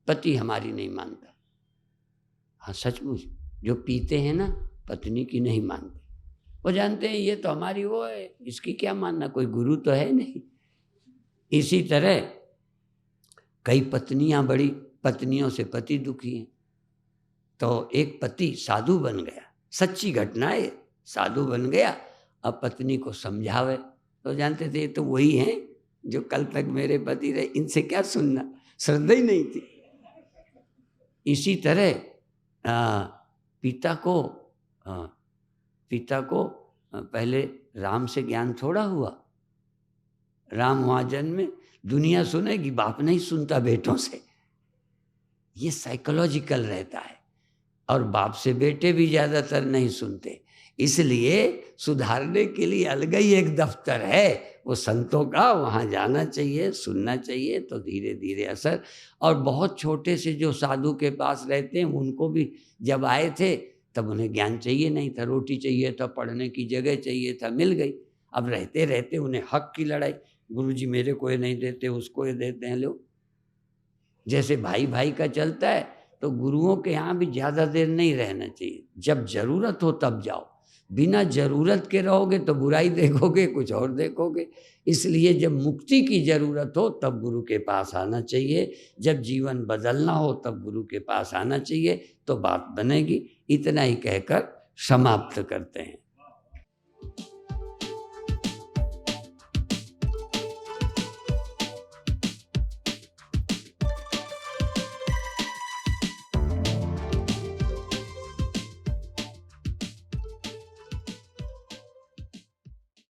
पति हमारी नहीं मानता। हाँ सचमुच, जो पीते हैं ना पत्नी की नहीं मानते, वो जानते हैं ये तो हमारी वो है, इसकी क्या मानना, कोई गुरु तो है नहीं। इसी तरह कई पत्नियां बड़ी पत्नियों से पति दुखी हैं। तो एक पति साधु बन गया, सच्ची घटना है, साधु बन गया, अब पत्नी को समझावे। तो जानते थे ये तो वही हैं जो कल तक मेरे पति रहे, इनसे क्या सुनना, श्रद्धा ही नहीं थी। इसी तरह पिता को पहले राम से ज्ञान थोड़ा हुआ। राम वहाँ जन्मे, दुनिया सुनेगी, बाप नहीं सुनता बेटों से। ये साइकोलॉजिकल रहता है। और बाप से बेटे भी ज़्यादातर नहीं सुनते, इसलिए सुधारने के लिए अलग ही एक दफ्तर है वो संतों का, वहाँ जाना चाहिए, सुनना चाहिए, तो धीरे धीरे असर। और बहुत छोटे से जो साधु के पास रहते हैं उनको भी जब आए थे तब उन्हें ज्ञान चाहिए नहीं था, रोटी चाहिए था, पढ़ने की जगह चाहिए था, मिल गई। अब रहते रहते उन्हें हक की लड़ाई, गुरुजी मेरे को ये नहीं देते, उसको ये देते हैं लोग। जैसे भाई भाई का चलता है, तो गुरुओं के यहाँ भी ज़्यादा देर नहीं रहना चाहिए। जब ज़रूरत हो तब जाओ, बिना ज़रूरत के रहोगे तो बुराई देखोगे, कुछ और देखोगे। इसलिए जब मुक्ति की ज़रूरत हो तब गुरु के पास आना चाहिए, जब जीवन बदलना हो तब गुरु के पास आना चाहिए, तो बात बनेगी। इतना ही कहकर समाप्त करते हैं।